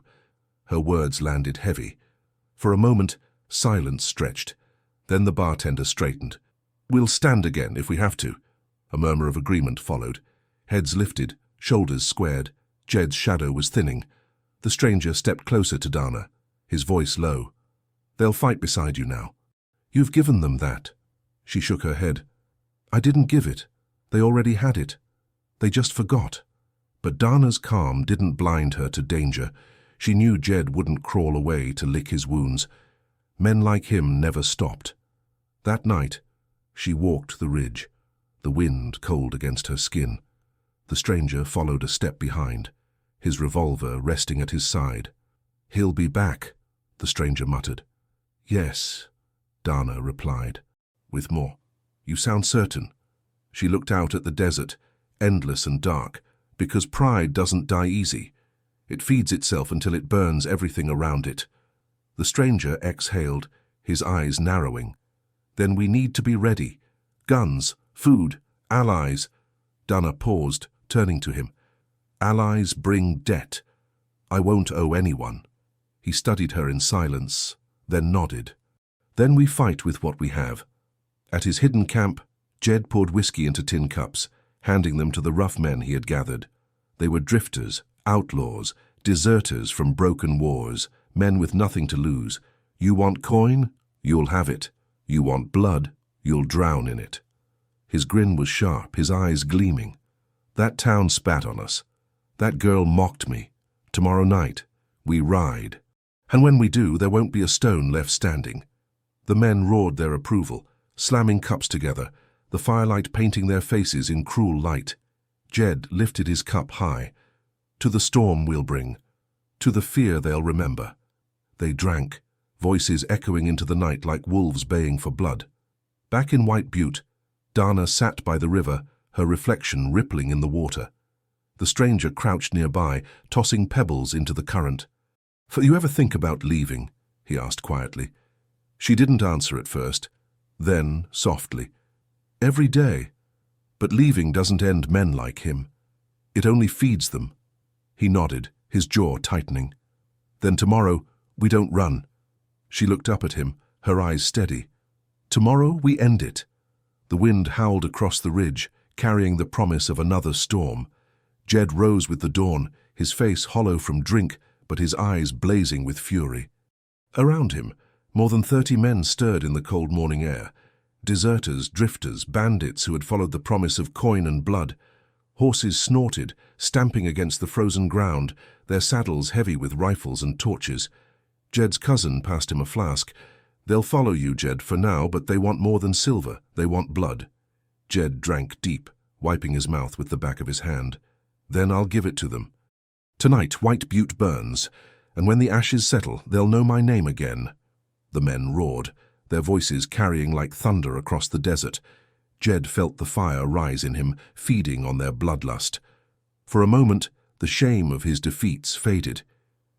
Her words landed heavy. For a moment, silence stretched. Then the bartender straightened. "We'll stand again if we have to." A murmur of agreement followed. Heads lifted, shoulders squared. Jed's shadow was thinning. The stranger stepped closer to Dana, his voice low. "They'll fight beside you now. You've given them that." She shook her head. "I didn't give it. They already had it. They just forgot." But Dana's calm didn't blind her to danger. She knew Jed wouldn't crawl away to lick his wounds. Men like him never stopped. That night, she walked the ridge, the wind cold against her skin. The stranger followed a step behind, his revolver resting at his side. "He'll be back," the stranger muttered. "Yes," Dana replied, with more. "You sound certain." She looked out at the desert, endless and dark, because pride doesn't die easy. It feeds itself until it burns everything around it. The stranger exhaled, his eyes narrowing. "Then we need to be ready. Guns, food, allies." Dana paused, turning to him. "Allies bring debt. I won't owe anyone." He studied her in silence, then nodded. "Then we fight with what we have." At his hidden camp, Jed poured whiskey into tin cups, handing them to the rough men he had gathered. They were drifters, outlaws, deserters from broken wars, men with nothing to lose. You want coin? You'll have it. You want blood? You'll drown in it. His grin was sharp, his eyes gleaming. "That town spat on us. That girl mocked me. Tomorrow night, we ride. And when we do, there won't be a stone left standing." The men roared their approval, slamming cups together, the firelight painting their faces in cruel light. Jed lifted his cup high. "To the storm we'll bring. To the fear they'll remember." They drank, voices echoing into the night like wolves baying for blood. Back in White Butte, Dana sat by the river, her reflection rippling in the water. The stranger crouched nearby, tossing pebbles into the current. "You ever think about leaving?" he asked quietly. She didn't answer at first. Then, softly, "Every day. But leaving doesn't end men like him. It only feeds them." He nodded, his jaw tightening. "Then tomorrow, we don't run." She looked up at him, her eyes steady. "Tomorrow, we end it." The wind howled across the ridge, carrying the promise of another storm. Jed rose with the dawn, his face hollow from drink, but his eyes blazing with fury. Around him, more than 30 men stirred in the cold morning air. Deserters, drifters, bandits who had followed the promise of coin and blood. Horses snorted, stamping against the frozen ground, their saddles heavy with rifles and torches. Jed's cousin passed him a flask. "They'll follow you, Jed, for now, but they want more than silver. They want blood." Jed drank deep, wiping his mouth with the back of his hand. "Then I'll give it to them. Tonight, White Butte burns, and when the ashes settle, they'll know my name again." The men roared, their voices carrying like thunder across the desert. Jed felt the fire rise in him, feeding on their bloodlust. For a moment, the shame of his defeats faded.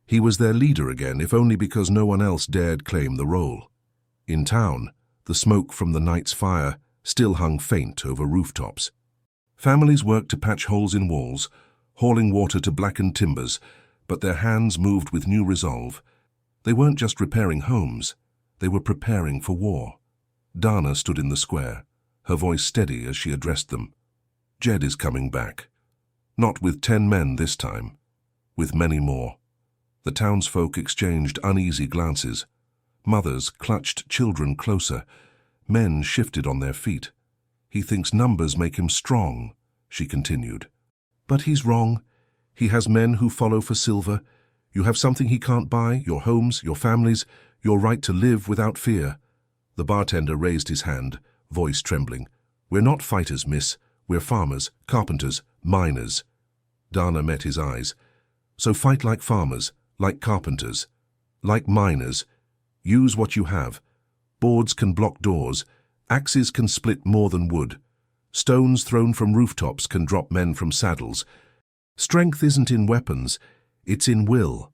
He was their leader again, if only because no one else dared claim the role. In town, the smoke from the night's fire still hung faint over rooftops. Families worked to patch holes in walls, hauling water to blackened timbers, but their hands moved with new resolve. They weren't just repairing homes, they were preparing for war. Dana stood in the square, her voice steady as she addressed them. "Jed is coming back. Not with 10 men this time, with many more." The townsfolk exchanged uneasy glances. Mothers clutched children closer. Men shifted on their feet. "He thinks numbers make him strong," she continued. "But he's wrong. He has men who follow for silver. You have something he can't buy, your homes, your families, your right to live without fear." The bartender raised his hand, voice trembling. "We're not fighters, miss. We're farmers, carpenters, miners." Dana met his eyes. "So fight like farmers, like carpenters, like miners. Use what you have. Boards can block doors. Axes can split more than wood. Stones thrown from rooftops can drop men from saddles. Strength isn't in weapons, it's in will."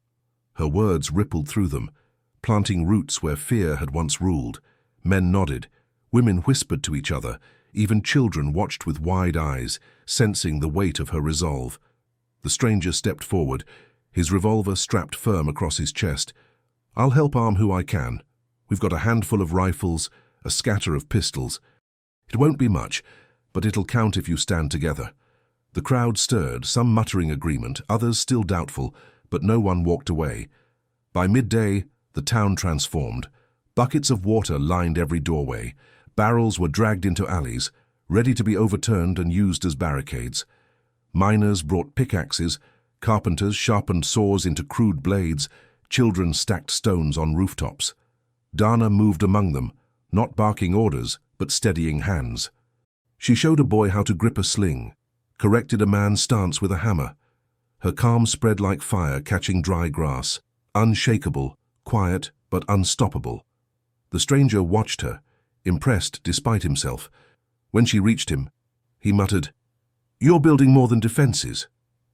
Her words rippled through them, planting roots where fear had once ruled. Men nodded. Women whispered to each other. Even children watched with wide eyes, sensing the weight of her resolve. The stranger stepped forward, his revolver strapped firm across his chest. "I'll help arm who I can. We've got a handful of rifles, a scatter of pistols. It won't be much, but it'll count if you stand together." The crowd stirred, some muttering agreement, others still doubtful, but no one walked away. By midday, the town transformed. Buckets of water lined every doorway. Barrels were dragged into alleys, ready to be overturned and used as barricades. Miners brought pickaxes, carpenters sharpened saws into crude blades, children stacked stones on rooftops. Dana moved among them, not barking orders, but steadying hands. She showed a boy how to grip a sling, corrected a man's stance with a hammer. Her calm spread like fire catching dry grass, unshakable, quiet, but unstoppable. The stranger watched her, impressed despite himself. When she reached him, he muttered, "You're building more than defenses.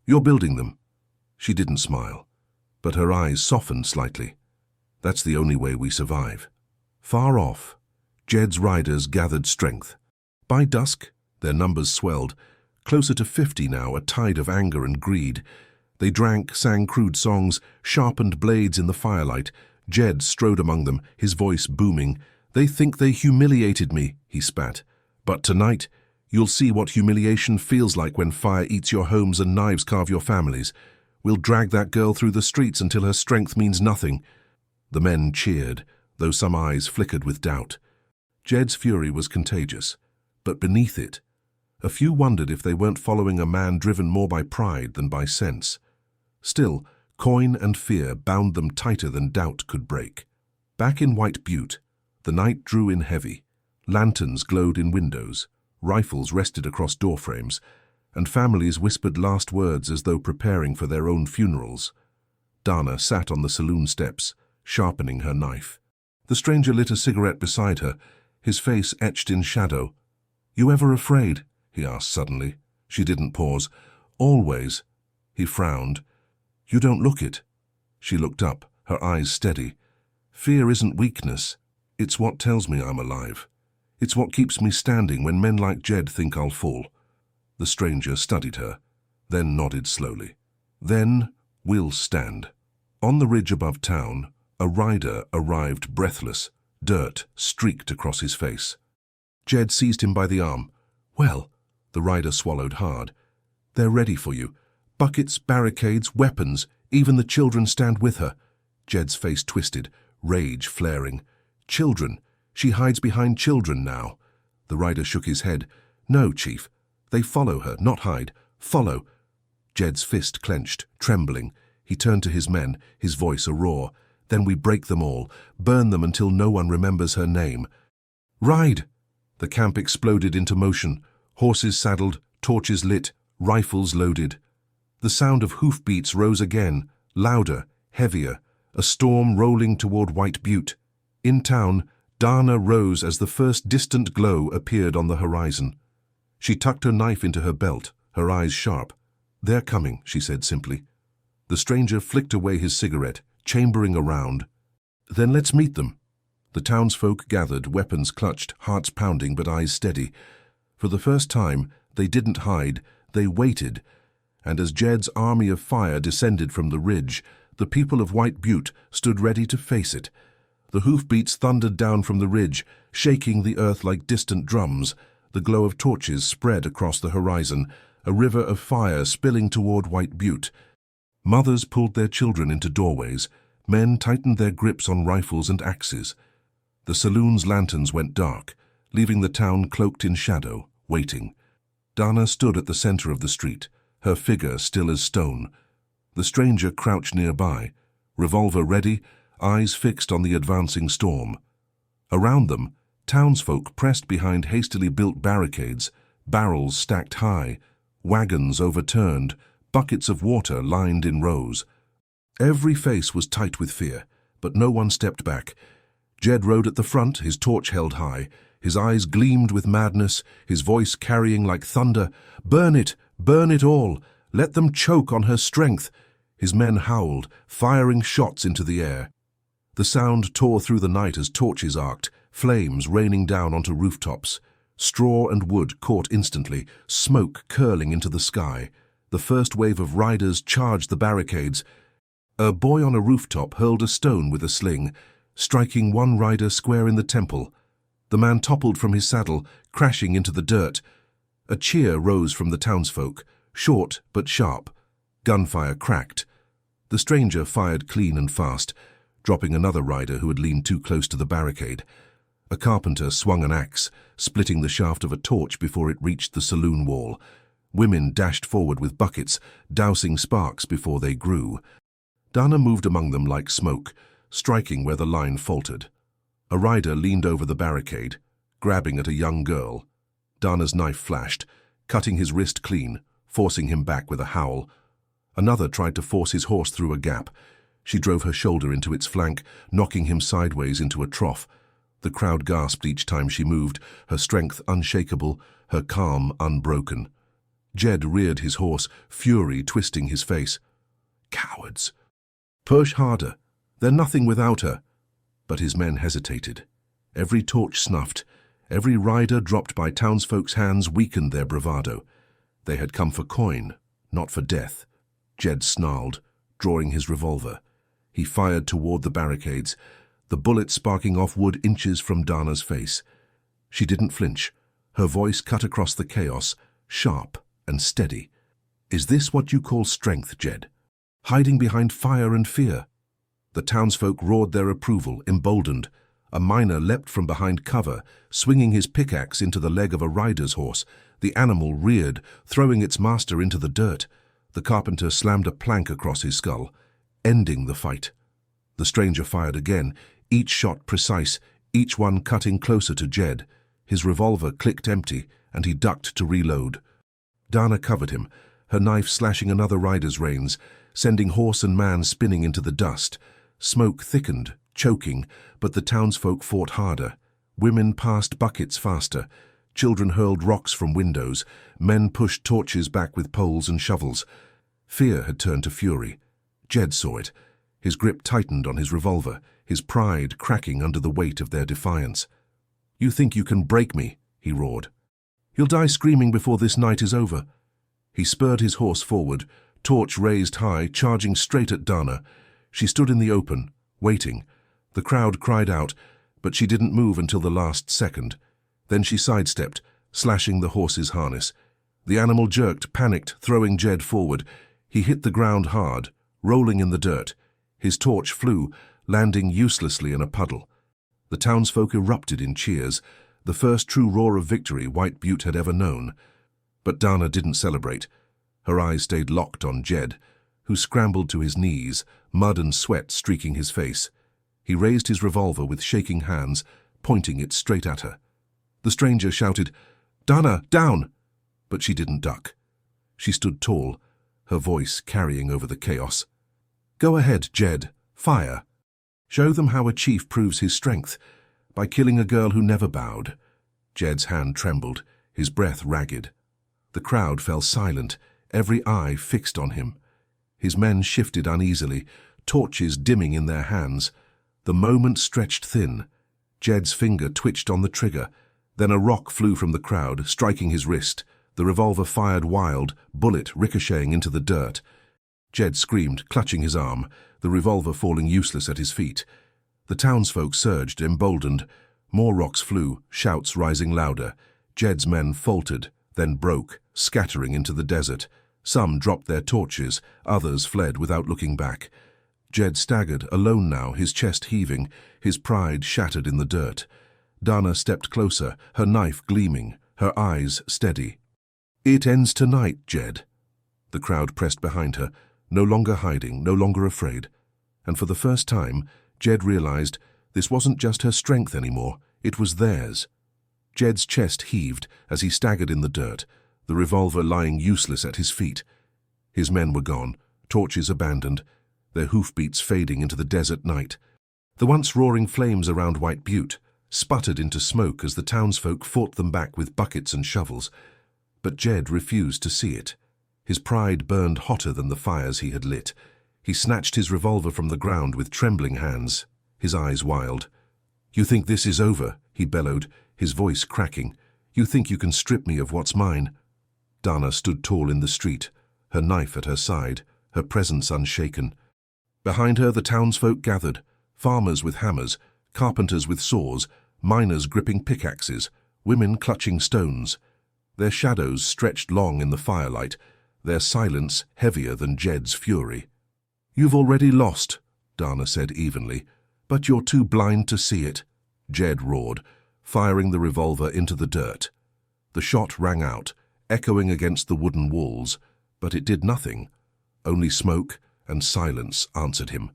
You're building them." She didn't smile, but her eyes softened slightly. "That's the only way we survive." Far off, Jed's riders gathered strength. By dusk, their numbers swelled, closer to 50 now, a tide of anger and greed. They drank, sang crude songs, sharpened blades in the firelight. Jed strode among them, his voice booming. "They think they humiliated me," he spat. "But tonight, you'll see what humiliation feels like when fire eats your homes and knives carve your families. We'll drag that girl through the streets until her strength means nothing." The men cheered, though some eyes flickered with doubt. Jed's fury was contagious, but beneath it, a few wondered if they weren't following a man driven more by pride than by sense. Still, coin and fear bound them tighter than doubt could break. Back in White Butte, the night drew in heavy. Lanterns glowed in windows, rifles rested across doorframes, and families whispered last words as though preparing for their own funerals. Dana sat on the saloon steps, sharpening her knife. The stranger lit a cigarette beside her, his face etched in shadow. "You ever afraid?" he asked suddenly. She didn't pause. Always. He frowned. You don't look it. She looked up, her eyes steady. Fear isn't weakness. It's what tells me I'm alive. It's what keeps me standing when men like Jed think I'll fall. The stranger studied her, then nodded slowly. Then, we'll stand. On the ridge above town, a rider arrived breathless. Dirt streaked across his face. Jed seized him by the arm. Well, the rider swallowed hard. They're ready for you. Buckets, barricades, weapons, even the children stand with her. Jed's face twisted, rage flaring. Children. She hides behind children now. The rider shook his head. No, Chief. They follow her, not hide. Follow. Jed's fist clenched, trembling. He turned to his men, his voice a roar. Then we break them all, burn them until no one remembers her name. Ride! The camp exploded into motion. Horses saddled, torches lit, rifles loaded. The sound of hoofbeats rose again, louder, heavier, a storm rolling toward White Butte. In town, Dana rose as the first distant glow appeared on the horizon. She tucked her knife into her belt, her eyes sharp. They're coming, she said simply. The stranger flicked away his cigarette, chambering around. Then let's meet them. The townsfolk gathered, weapons clutched, hearts pounding but eyes steady. For the first time, they didn't hide, they waited. And as Jed's army of fire descended from the ridge, the people of White Butte stood ready to face it. The hoofbeats thundered down from the ridge, shaking the earth like distant drums. The glow of torches spread across the horizon, a river of fire spilling toward White Butte. Mothers pulled their children into doorways. Men tightened their grips on rifles and axes. The saloon's lanterns went dark, leaving the town cloaked in shadow, waiting. Dana stood at the center of the street, her figure still as stone. The stranger crouched nearby, revolver ready, eyes fixed on the advancing storm. Around them, townsfolk pressed behind hastily built barricades, barrels stacked high, wagons overturned, buckets of water lined in rows. Every face was tight with fear, but no one stepped back. Jed rode at the front, his torch held high. His eyes gleamed with madness, his voice carrying like thunder. Burn it all! Let them choke on her strength! His men howled, firing shots into the air. The sound tore through the night as torches arced, flames raining down onto rooftops. Straw and wood caught instantly, smoke curling into the sky. The first wave of riders charged the barricades. A boy on a rooftop hurled a stone with a sling, striking one rider square in the temple. The man toppled from his saddle, crashing into the dirt. A cheer rose from the townsfolk, short but sharp. Gunfire cracked. The stranger fired clean and fast, dropping another rider who had leaned too close to the barricade. A carpenter swung an axe, splitting the shaft of a torch before it reached the saloon wall. Women dashed forward with buckets, dousing sparks before they grew. Dana moved among them like smoke, striking where the line faltered. A rider leaned over the barricade, grabbing at a young girl. Dana's knife flashed, cutting his wrist clean, forcing him back with a howl. Another tried to force his horse through a gap. She drove her shoulder into its flank, knocking him sideways into a trough. The crowd gasped each time she moved, her strength unshakable, her calm unbroken. Jed reared his horse, fury twisting his face. Cowards! Push harder. They're nothing without her. But his men hesitated. Every torch snuffed, every rider dropped by townsfolk's hands weakened their bravado. They had come for coin, not for death. Jed snarled, drawing his revolver. He fired toward the barricades, the bullet sparking off wood inches from Dana's face. She didn't flinch. Her voice cut across the chaos, sharp and steady. Is this what you call strength, Jed? Hiding behind fire and fear? The townsfolk roared their approval, emboldened. A miner leapt from behind cover, swinging his pickaxe into the leg of a rider's horse. The animal reared, throwing its master into the dirt. The carpenter slammed a plank across his skull, ending the fight. The stranger fired again, each shot precise, each one cutting closer to Jed. His revolver clicked empty, and he ducked to reload. Dana covered him, her knife slashing another rider's reins, sending horse and man spinning into the dust. Smoke thickened, choking, but the townsfolk fought harder. Women passed buckets faster. Children hurled rocks from windows. Men pushed torches back with poles and shovels. Fear had turned to fury. Jed saw it. His grip tightened on his revolver, his pride cracking under the weight of their defiance. "You think you can break me?" he roared. "You'll die screaming before this night is over." He spurred his horse forward, torch raised high, charging straight at Dana. She stood in the open, waiting. The crowd cried out, but she didn't move until the last second. Then she sidestepped, slashing the horse's harness. The animal jerked, panicked, throwing Jed forward. He hit the ground hard, rolling in the dirt. His torch flew, landing uselessly in a puddle. The townsfolk erupted in cheers, the first true roar of victory White Butte had ever known. But Dana didn't celebrate. Her eyes stayed locked on Jed, who scrambled to his knees, mud and sweat streaking his face. He raised his revolver with shaking hands, pointing it straight at her. The stranger shouted, "Dana, down!" But she didn't duck. She stood tall, her voice carrying over the chaos. "Go ahead, Jed. Fire. Show them how a chief proves his strength, by killing a girl who never bowed." Jed's hand trembled, his breath ragged. The crowd fell silent, every eye fixed on him. His men shifted uneasily, torches dimming in their hands. The moment stretched thin. Jed's finger twitched on the trigger. Then a rock flew from the crowd, striking his wrist. The revolver fired wild, bullet ricocheting into the dirt. Jed screamed, clutching his arm, the revolver falling useless at his feet. The townsfolk surged, emboldened. More rocks flew, shouts rising louder. Jed's men faltered, then broke, scattering into the desert. Some dropped their torches, others fled without looking back. Jed staggered, alone now, his chest heaving, his pride shattered in the dirt. Dana stepped closer, her knife gleaming, her eyes steady. "It ends tonight, Jed." The crowd pressed behind her, no longer hiding, no longer afraid. And for the first time, Jed realized this wasn't just her strength anymore, it was theirs. Jed's chest heaved as he staggered in the dirt, the revolver lying useless at his feet. His men were gone, torches abandoned, their hoofbeats fading into the desert night. The once roaring flames around White Butte sputtered into smoke as the townsfolk fought them back with buckets and shovels. But Jed refused to see it. His pride burned hotter than the fires he had lit. He snatched his revolver from the ground with trembling hands, his eyes wild. "You think this is over?" he bellowed, his voice cracking. "You think you can strip me of what's mine?" Dana stood tall in the street, her knife at her side, her presence unshaken. Behind her the townsfolk gathered, farmers with hammers, carpenters with saws, miners gripping pickaxes, women clutching stones. Their shadows stretched long in the firelight, their silence heavier than Jed's fury. "You've already lost," Dana said evenly, "but you're too blind to see it," Jed roared, firing the revolver into the dirt. The shot rang out, echoing against the wooden walls, but it did nothing. Only smoke and silence answered him.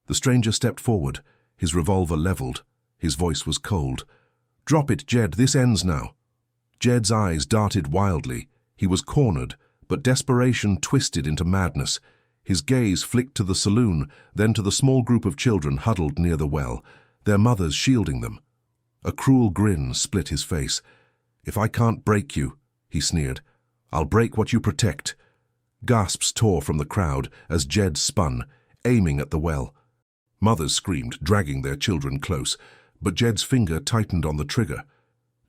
The stranger stepped forward, his revolver leveled. His voice was cold. "Drop it, Jed, this ends now." Jed's eyes darted wildly. He was cornered, but desperation twisted into madness. His gaze flicked to the saloon, then to the small group of children huddled near the well, their mothers shielding them. A cruel grin split his face. "If I can't break you," he sneered, "I'll break what you protect." Gasps tore from the crowd as Jed spun, aiming at the well. Mothers screamed, dragging their children close, but Jed's finger tightened on the trigger.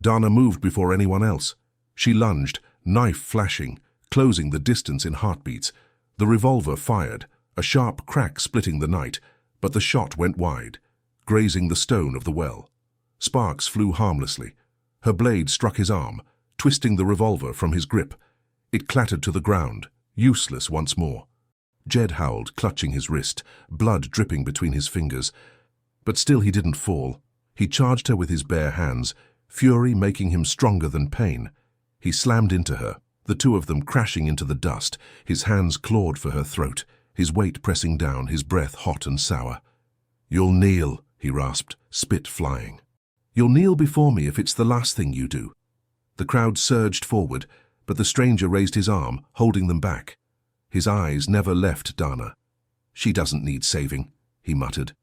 Dana moved before anyone else. She lunged, knife flashing, closing the distance in heartbeats. The revolver fired, a sharp crack splitting the night, but the shot went wide, grazing the stone of the well. Sparks flew harmlessly. Her blade struck his arm, twisting the revolver from his grip. It clattered to the ground, useless once more. Jed howled, clutching his wrist, blood dripping between his fingers. But still he didn't fall. He charged her with his bare hands, fury making him stronger than pain. He slammed into her, the two of them crashing into the dust, his hands clawed for her throat, his weight pressing down, his breath hot and sour. "You'll kneel," he rasped, spit flying. "You'll kneel before me if it's the last thing you do." The crowd surged forward, but the stranger raised his arm, holding them back. His eyes never left Dana. "She doesn't need saving," he muttered.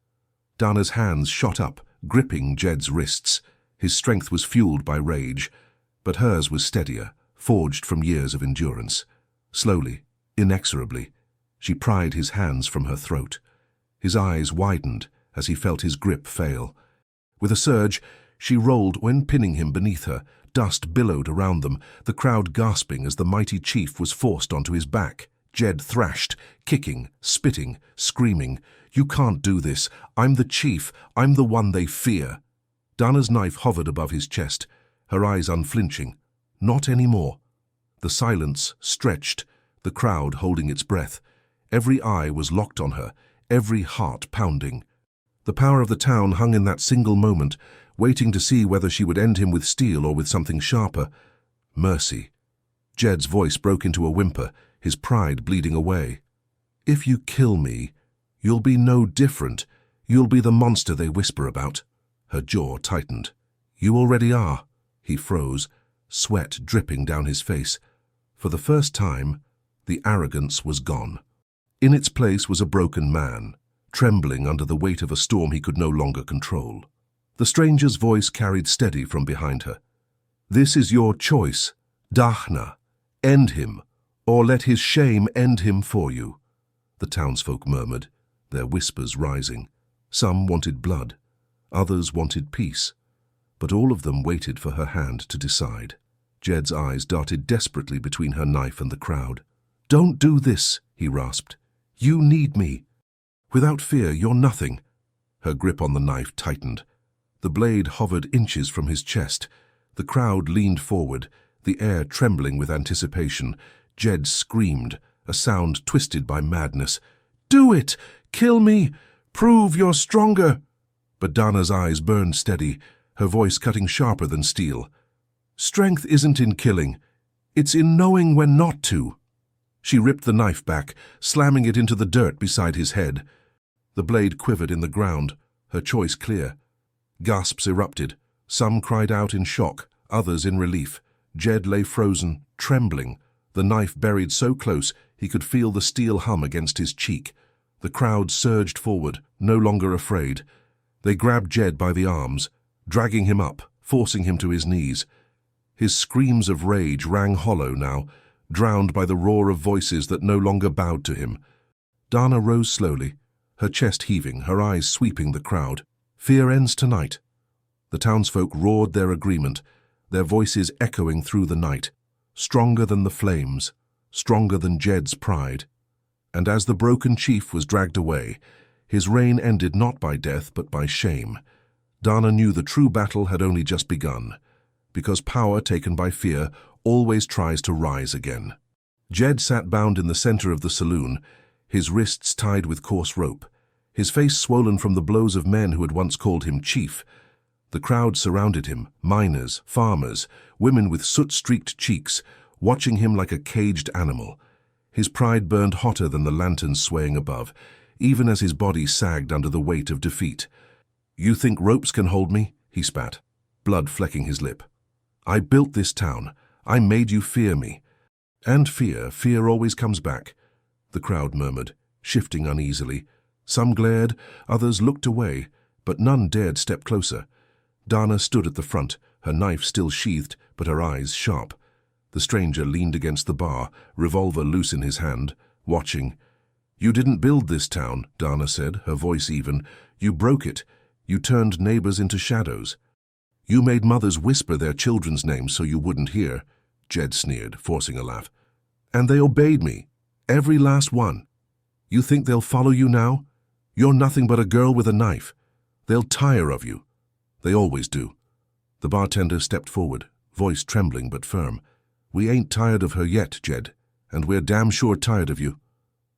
Dana's hands shot up, gripping Jed's wrists. His strength was fueled by rage. But hers was steadier, forged from years of endurance. Slowly, inexorably, she pried his hands from her throat. His eyes widened as he felt his grip fail. With a surge, she rolled when pinning him beneath her. Dust billowed around them, the crowd gasping as the mighty chief was forced onto his back. Jed thrashed, kicking, spitting, screaming, "You can't do this. I'm the chief. I'm the one they fear." Dana's knife hovered above his chest, her eyes unflinching. Not anymore. The silence stretched, the crowd holding its breath. Every eye was locked on her, every heart pounding. The power of the town hung in that single moment, waiting to see whether she would end him with steel or with something sharper. Mercy. Jed's voice broke into a whimper, his pride bleeding away. "If you kill me, you'll be no different. You'll be the monster they whisper about." Her jaw tightened. "You already are." He froze, sweat dripping down his face. For the first time, the arrogance was gone. In its place was a broken man, trembling under the weight of a storm he could no longer control. The stranger's voice carried steady from behind her. "This is your choice, Dahna. End him, or let his shame end him for you." The townsfolk murmured, their whispers rising. Some wanted blood, others wanted peace, but all of them waited for her hand to decide. Jed's eyes darted desperately between her knife and the crowd. "Don't do this," he rasped. "You need me. Without fear, you're nothing." Her grip on the knife tightened. The blade hovered inches from his chest. The crowd leaned forward, the air trembling with anticipation. Jed screamed, a sound twisted by madness. "Do it! Kill me! Prove you're stronger!" But Dana's eyes burned steady, her voice cutting sharper than steel. "Strength isn't in killing. It's in knowing when not to." She ripped the knife back, slamming it into the dirt beside his head. The blade quivered in the ground, her choice clear. Gasps erupted. Some cried out in shock, others in relief. Jed lay frozen, trembling, the knife buried so close he could feel the steel hum against his cheek. The crowd surged forward, no longer afraid. They grabbed Jed by the arms, dragging him up, forcing him to his knees. His screams of rage rang hollow now, drowned by the roar of voices that no longer bowed to him. Dana rose slowly, her chest heaving, her eyes sweeping the crowd. "Fear ends tonight." The townsfolk roared their agreement, their voices echoing through the night, stronger than the flames, stronger than Jed's pride. And as the broken chief was dragged away, his reign ended not by death but by shame. Dana knew the true battle had only just begun, because power taken by fear always tries to rise again. Jed sat bound in the center of the saloon, his wrists tied with coarse rope, his face swollen from the blows of men who had once called him chief. The crowd surrounded him, miners, farmers, women with soot-streaked cheeks, watching him like a caged animal. His pride burned hotter than the lanterns swaying above, even as his body sagged under the weight of defeat. "You think ropes can hold me?" he spat, blood flecking his lip. "I built this town. I made you fear me." "And fear always comes back," the crowd murmured, shifting uneasily. Some glared, others looked away, but none dared step closer. Dana stood at the front, her knife still sheathed, but her eyes sharp. The stranger leaned against the bar, revolver loose in his hand, watching. "You didn't build this town," Dana said, her voice even. "You broke it. You turned neighbors into shadows. You made mothers whisper their children's names so you wouldn't hear," Jed sneered, forcing a laugh. "And they obeyed me. Every last one. You think they'll follow you now? You're nothing but a girl with a knife. They'll tire of you. They always do." The bartender stepped forward, voice trembling but firm. "We ain't tired of her yet, Jed, and we're damn sure tired of you."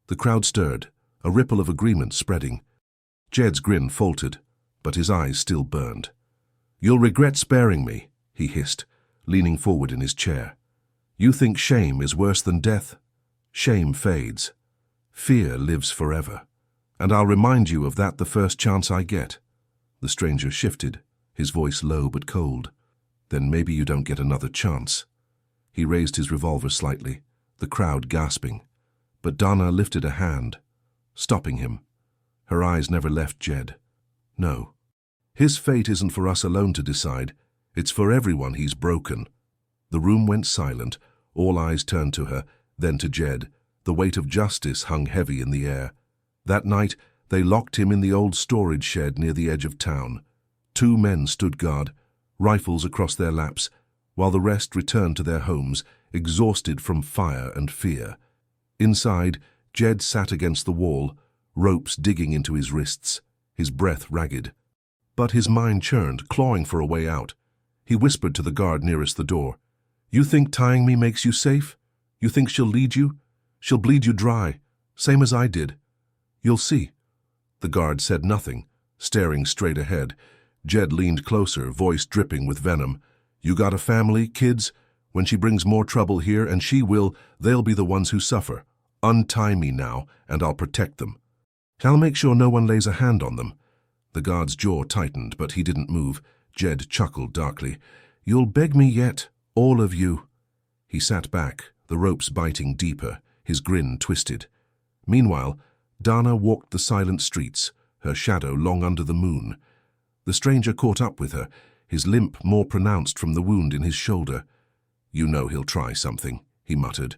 The crowd stirred, a ripple of agreement spreading. Jed's grin faltered, but his eyes still burned. "You'll regret sparing me," he hissed, leaning forward in his chair. "You think shame is worse than death? Shame fades. Fear lives forever. And I'll remind you of that the first chance I get." The stranger shifted, his voice low but cold. "Then maybe you don't get another chance." He raised his revolver slightly, the crowd gasping. But Dana lifted a hand, stopping him. Her eyes never left Jed. "No. His fate isn't for us alone to decide. It's for everyone he's broken." The room went silent, all eyes turned to her, then to Jed. The weight of justice hung heavy in the air. That night, they locked him in the old storage shed near the edge of town. 2 men stood guard, rifles across their laps, while the rest returned to their homes, exhausted from fire and fear. Inside, Jed sat against the wall, ropes digging into his wrists, his breath ragged. But his mind churned, clawing for a way out. He whispered to the guard nearest the door, "You think tying me makes you safe? You think she'll lead you? She'll bleed you dry, same as I did. You'll see." The guard said nothing, staring straight ahead. Jed leaned closer, voice dripping with venom. "You got a family, kids? When she brings more trouble here, and she will, they'll be the ones who suffer. Untie me now, and I'll protect them. I'll make sure no one lays a hand on them." The guard's jaw tightened, but he didn't move. Jed chuckled darkly. "You'll beg me yet, all of you." He sat back, the ropes biting deeper, his grin twisted. Meanwhile, Dana walked the silent streets, her shadow long under the moon. The stranger caught up with her, his limp more pronounced from the wound in his shoulder. "You know he'll try something," he muttered.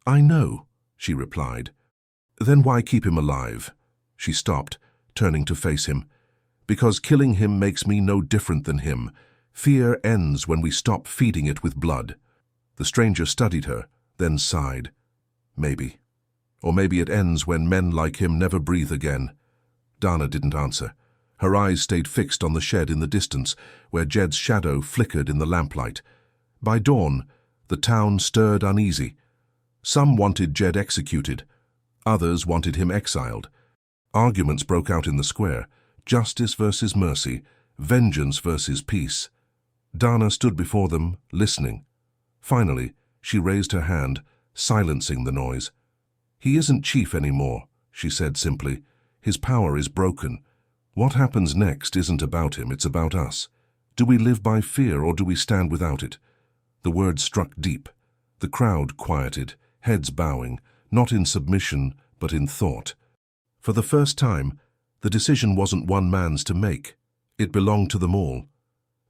"I know," she replied. "Then why keep him alive?" She stopped, turning to face him. "Because killing him makes me no different than him. Fear ends when we stop feeding it with blood." The stranger studied her, then sighed. "Maybe. Or maybe it ends when men like him never breathe again." Dana didn't answer. Her eyes stayed fixed on the shed in the distance, where Jed's shadow flickered in the lamplight. By dawn, the town stirred uneasy. Some wanted Jed executed. Others wanted him exiled. Arguments broke out in the square. Justice versus mercy, vengeance versus peace. Dana stood before them, listening. Finally, she raised her hand, silencing the noise. "He isn't chief anymore," she said simply. "His power is broken. What happens next isn't about him, it's about us. Do we live by fear or do we stand without it?" The words struck deep. The crowd quieted, heads bowing, not in submission, but in thought. For the first time, the decision wasn't one man's to make. It belonged to them all.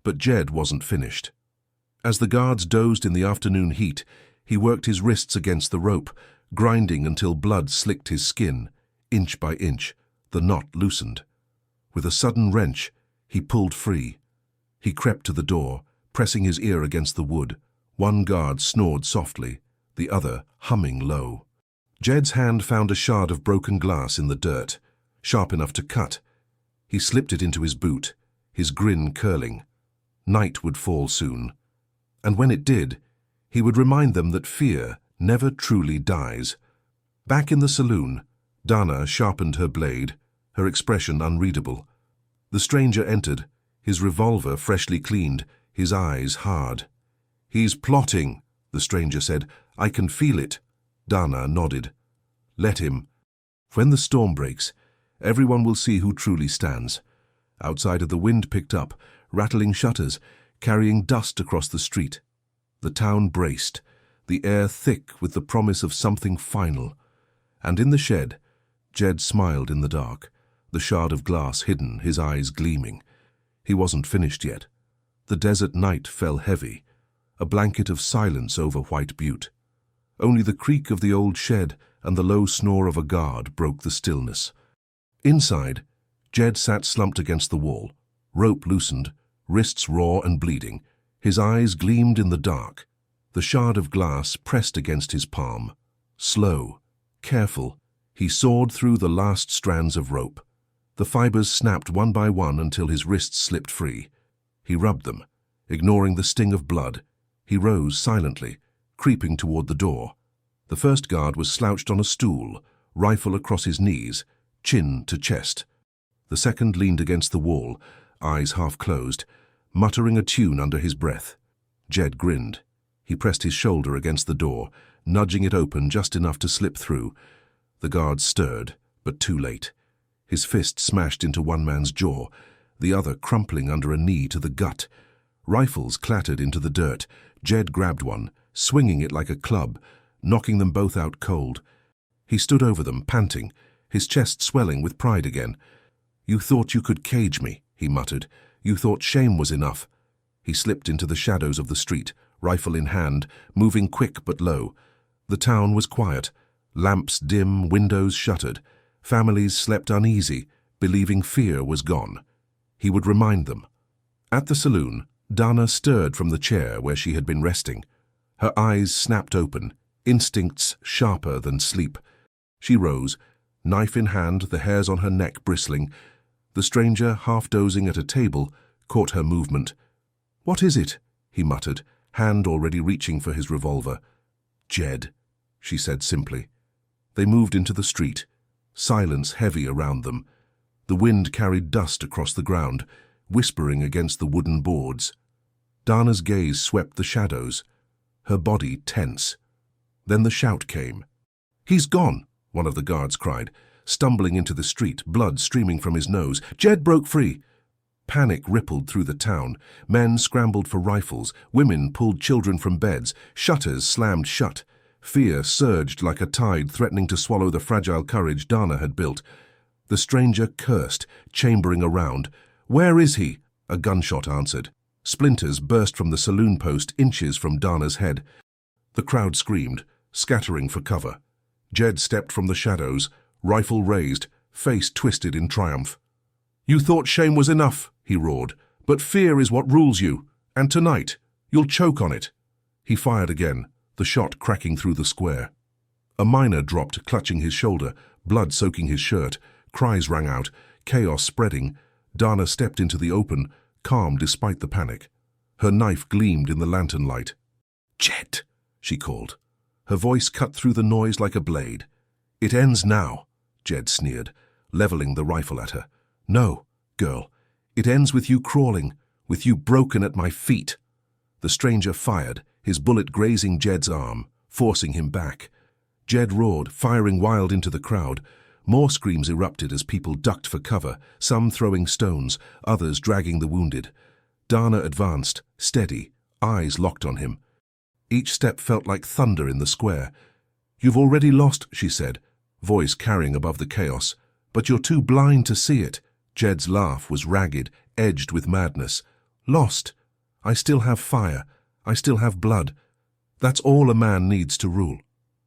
But Jed wasn't finished. As the guards dozed in the afternoon heat, he worked his wrists against the rope, grinding until blood slicked his skin. Inch by inch, the knot loosened. With a sudden wrench, he pulled free. He crept to the door, pressing his ear against the wood. One guard snored softly, the other humming low. Jed's hand found a shard of broken glass in the dirt, sharp enough to cut. He slipped it into his boot, his grin curling. Night would fall soon. And when it did, he would remind them that fear never truly dies. Back in the saloon, Dana sharpened her blade, her expression unreadable. The stranger entered, his revolver freshly cleaned, his eyes hard. "He's plotting," the stranger said. "I can feel it." Dana nodded. "Let him. When the storm breaks, everyone will see who truly stands." Outside of the wind picked up, rattling shutters, carrying dust across the street. The town braced, the air thick with the promise of something final. And in the shed, Jed smiled in the dark, the shard of glass hidden, his eyes gleaming. He wasn't finished yet. The desert night fell heavy, a blanket of silence over White Butte. Only the creak of the old shed and the low snore of a guard broke the stillness. Inside, Jed sat slumped against the wall, rope loosened, wrists raw and bleeding. His eyes gleamed in the dark. The shard of glass pressed against his palm. Slow, careful, he sawed through the last strands of rope. The fibers snapped one by one until his wrists slipped free. He rubbed them, ignoring the sting of blood. He rose silently, creeping toward the door. The first guard was slouched on a stool, rifle across his knees, chin to chest. The second leaned against the wall, eyes half closed, muttering a tune under his breath. Jed grinned. He pressed his shoulder against the door, nudging it open just enough to slip through. The guard stirred, but too late. His fist smashed into one man's jaw, the other crumpling under a knee to the gut. Rifles clattered into the dirt. Jed grabbed one, swinging it like a club, knocking them both out cold. He stood over them, panting, his chest swelling with pride again. "You thought you could cage me," he muttered. "You thought shame was enough." He slipped into the shadows of the street, rifle in hand, moving quick but low. The town was quiet. Lamps dim, windows shuttered. Families slept uneasy, believing fear was gone. He would remind them. At the saloon, Dana stirred from the chair where she had been resting. Her eyes snapped open, instincts sharper than sleep. She rose, knife in hand, the hairs on her neck bristling. The stranger, half dozing at a table, caught her movement. "What is it?" he muttered, hand already reaching for his revolver. "Jed," she said simply. They moved into the street, silence heavy around them. The wind carried dust across the ground, whispering against the wooden boards. Dana's gaze swept the shadows, her body tense. Then the shout came. "He's gone!" one of the guards cried, stumbling into the street, blood streaming from his nose. "Jed broke free!" Panic rippled through the town. Men scrambled for rifles, women pulled children from beds, shutters slammed shut. Fear surged like a tide, threatening to swallow the fragile courage Dana had built. The stranger cursed, chambering around. "Where is he?" a gunshot answered. Splinters burst from the saloon post inches from Dana's head. The crowd screamed, scattering for cover. Jed stepped from the shadows, rifle raised, face twisted in triumph. "You thought shame was enough," he roared, "but fear is what rules you, and tonight, you'll choke on it." He fired again, the shot cracking through the square. A miner dropped, clutching his shoulder, blood soaking his shirt. Cries rang out, chaos spreading. Dana stepped into the open, calm despite the panic. Her knife gleamed in the lantern light. "Jed," she called. Her voice cut through the noise like a blade. "It ends now," Jed sneered, leveling the rifle at her. "No, girl, it ends with you crawling, with you broken at my feet." The stranger fired, his bullet grazing Jed's arm, forcing him back. Jed roared, firing wild into the crowd. More screams erupted as people ducked for cover, some throwing stones, others dragging the wounded. Dana advanced, steady, eyes locked on him. Each step felt like thunder in the square. "You've already lost," she said, voice carrying above the chaos. "But you're too blind to see it." Jed's laugh was ragged, edged with madness. "Lost. I still have fire. I still have blood. That's all a man needs to rule."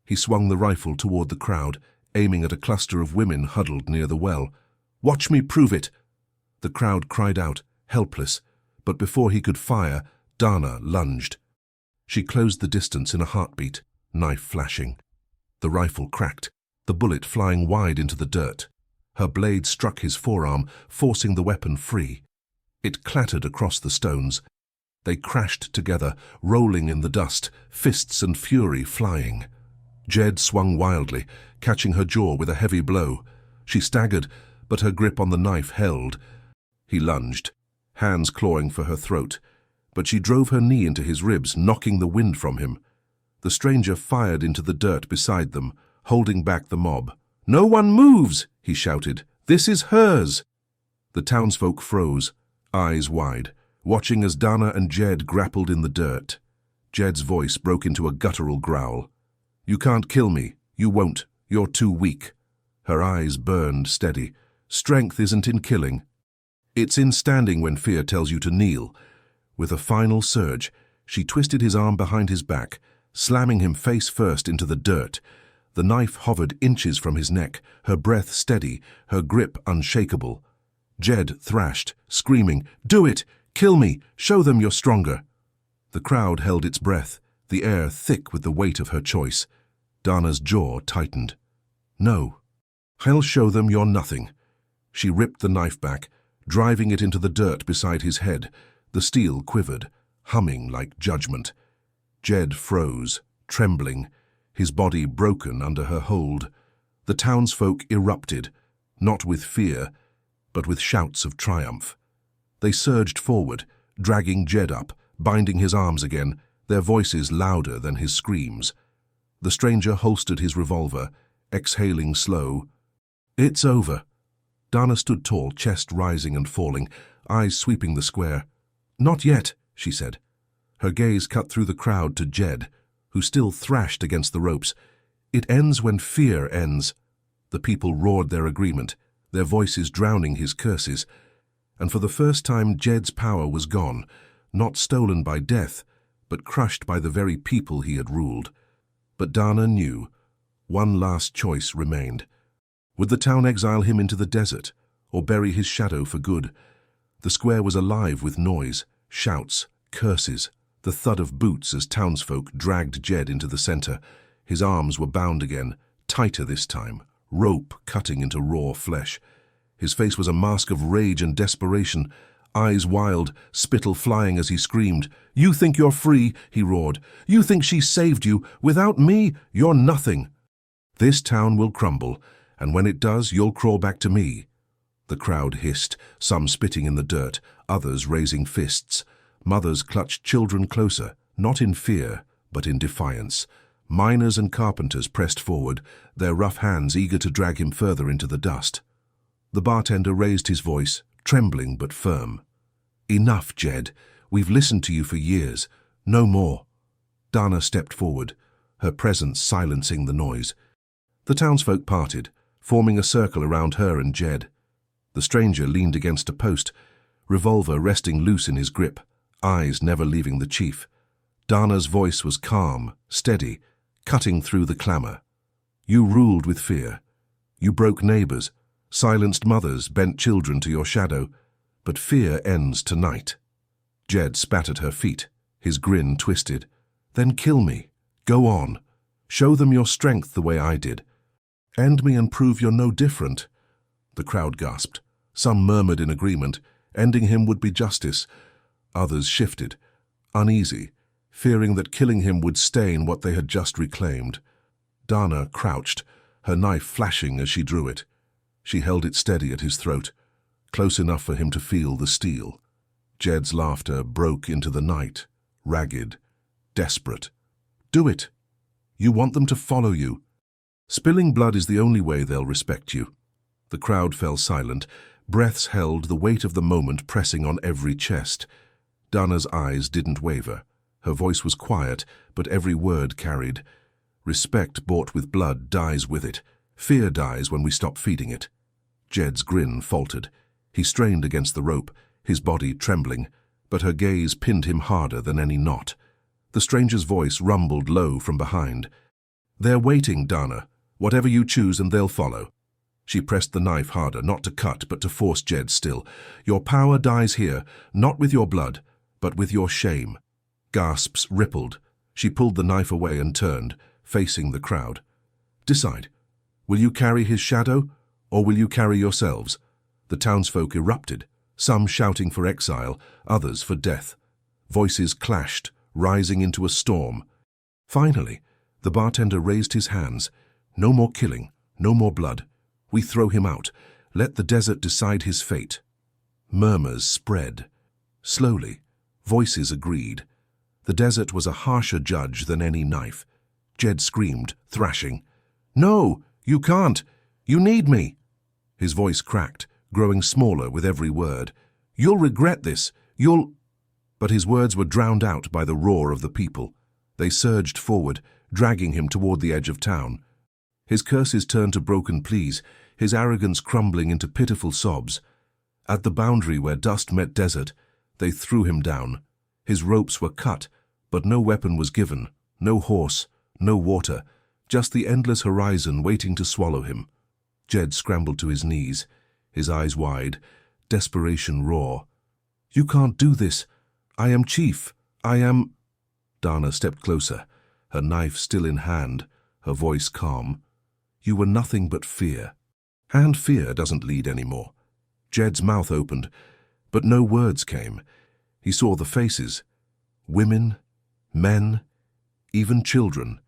He swung the rifle toward the crowd, aiming at a cluster of women huddled near the well. "Watch me prove it!" The crowd cried out, helpless, but before he could fire, Dana lunged. She closed the distance in a heartbeat, knife flashing. The rifle cracked, the bullet flying wide into the dirt. Her blade struck his forearm, forcing the weapon free. It clattered across the stones. They crashed together, rolling in the dust, fists and fury flying. Jed swung wildly, catching her jaw with a heavy blow. She staggered, but her grip on the knife held. He lunged, hands clawing for her throat, but she drove her knee into his ribs, knocking the wind from him. The stranger fired into the dirt beside them, holding back the mob. "No one moves!" he shouted. "This is hers!" The townsfolk froze, eyes wide, watching as Dana and Jed grappled in the dirt. Jed's voice broke into a guttural growl. "You can't kill me. You won't. You're too weak." Her eyes burned steady. "Strength isn't in killing. It's in standing when fear tells you to kneel." With a final surge, she twisted his arm behind his back, slamming him face first into the dirt. The knife hovered inches from his neck, her breath steady, her grip unshakable. Jed thrashed, screaming, "Do it! Kill me! Show them you're stronger!" The crowd held its breath, the air thick with the weight of her choice. Dana's jaw tightened. "No. I'll show them you're nothing." She ripped the knife back, driving it into the dirt beside his head. The steel quivered, humming like judgment. Jed froze, trembling, his body broken under her hold. The townsfolk erupted, not with fear, but with shouts of triumph. They surged forward, dragging Jed up, binding his arms again, their voices louder than his screams. The stranger holstered his revolver, exhaling slow. "It's over." Dana stood tall, chest rising and falling, eyes sweeping the square. "Not yet," she said. Her gaze cut through the crowd to Jed, who still thrashed against the ropes. "It ends when fear ends." The people roared their agreement, their voices drowning his curses. And for the first time Jed's power was gone, not stolen by death, but crushed by the very people he had ruled. But Dana knew. One last choice remained. Would the town exile him into the desert, or bury his shadow for good? The square was alive with noise, shouts, curses, the thud of boots as townsfolk dragged Jed into the center. His arms were bound again, tighter this time, rope cutting into raw flesh. His face was a mask of rage and desperation, eyes wild, spittle flying as he screamed. "You think you're free," he roared. "You think she saved you. Without me, you're nothing. This town will crumble, and when it does, you'll crawl back to me." The crowd hissed, some spitting in the dirt, others raising fists. Mothers clutched children closer, not in fear, but in defiance. Miners and carpenters pressed forward, their rough hands eager to drag him further into the dust. The bartender raised his voice, trembling but firm. "Enough, Jed. We've listened to you for years. No more." Dana stepped forward, her presence silencing the noise. The townsfolk parted, forming a circle around her and Jed. The stranger leaned against a post, revolver resting loose in his grip, eyes never leaving the chief. Dana's voice was calm, steady, cutting through the clamor. "You ruled with fear. You broke neighbors, silenced mothers, bent children to your shadow. But fear ends tonight." Jed spat at her feet, his grin twisted. "Then kill me. Go on. Show them your strength the way I did. End me and prove you're no different." The crowd gasped. Some murmured in agreement. Ending him would be justice. Others shifted, uneasy, fearing that killing him would stain what they had just reclaimed. Dana crouched, her knife flashing as she drew it. She held it steady at his throat, close enough for him to feel the steel. Jed's laughter broke into the night, ragged, desperate. "Do it. You want them to follow you. Spilling blood is the only way they'll respect you." The crowd fell silent, breaths held, the weight of the moment pressing on every chest. Dana's eyes didn't waver. Her voice was quiet, but every word carried. Respect bought with blood dies with it. Fear dies when we stop feeding it. Jed's grin faltered. He strained against the rope, his body trembling, but her gaze pinned him harder than any knot. The stranger's voice rumbled low from behind. "They're waiting, Dana. Whatever you choose and they'll follow." She pressed the knife harder, not to cut, but to force Jed still. "Your power dies here, not with your blood, but with your shame." Gasps rippled. She pulled the knife away and turned, facing the crowd. "Decide. Will you carry his shadow, or will you carry yourselves?" The townsfolk erupted, some shouting for exile, others for death. Voices clashed, rising into a storm. Finally, the bartender raised his hands. "No more killing, no more blood. We throw him out. Let the desert decide his fate." Murmurs spread. Slowly, voices agreed. The desert was a harsher judge than any knife. Jed screamed, thrashing. "No, you can't. You need me." His voice cracked, growing smaller with every word. "You'll regret this. You'll—" But his words were drowned out by the roar of the people. They surged forward, dragging him toward the edge of town. His curses turned to broken pleas, his arrogance crumbling into pitiful sobs. At the boundary where dust met desert, they threw him down. His ropes were cut, but no weapon was given, no horse, no water, just the endless horizon waiting to swallow him. Jed scrambled to his knees, his eyes wide, desperation raw. "You can't do this. I am chief. I am—" Dana stepped closer, her knife still in hand, her voice calm. "You were nothing but fear. And fear doesn't lead anymore." Jed's mouth opened, but no words came. He saw the faces. Women, men, even children,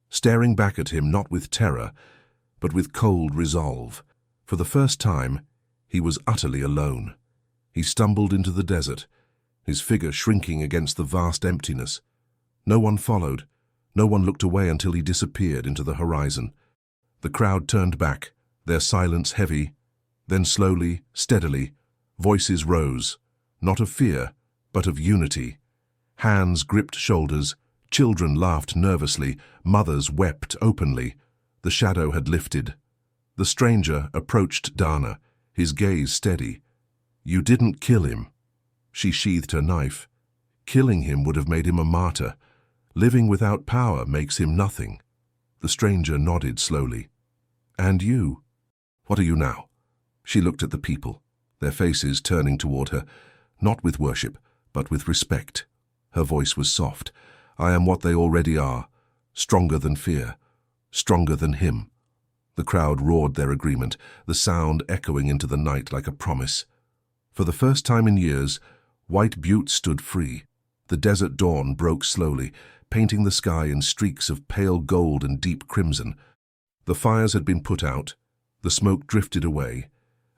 staring back at him not with terror, but with cold resolve. For the first time, he was utterly alone. He stumbled into the desert, his figure shrinking against the vast emptiness. No one followed. No one looked away until he disappeared into the horizon. The crowd turned back, their silence heavy. Then slowly, steadily, voices rose, not of fear, but of unity. Hands gripped shoulders, children laughed nervously, mothers wept openly. The shadow had lifted. The stranger approached Dana, his gaze steady. "You didn't kill him." She sheathed her knife. Killing him would have made him a martyr. Living without power makes him nothing. The stranger nodded slowly. And you? What are you now? She looked at the people, their faces turning toward her, not with worship, but with respect. Her voice was soft. I am what they already are, stronger than fear, stronger than him. The crowd roared their agreement, the sound echoing into the night like a promise. For the first time in years, White Butte stood free. The desert dawn broke slowly, painting the sky in streaks of pale gold and deep crimson. The fires had been put out, the smoke drifted away,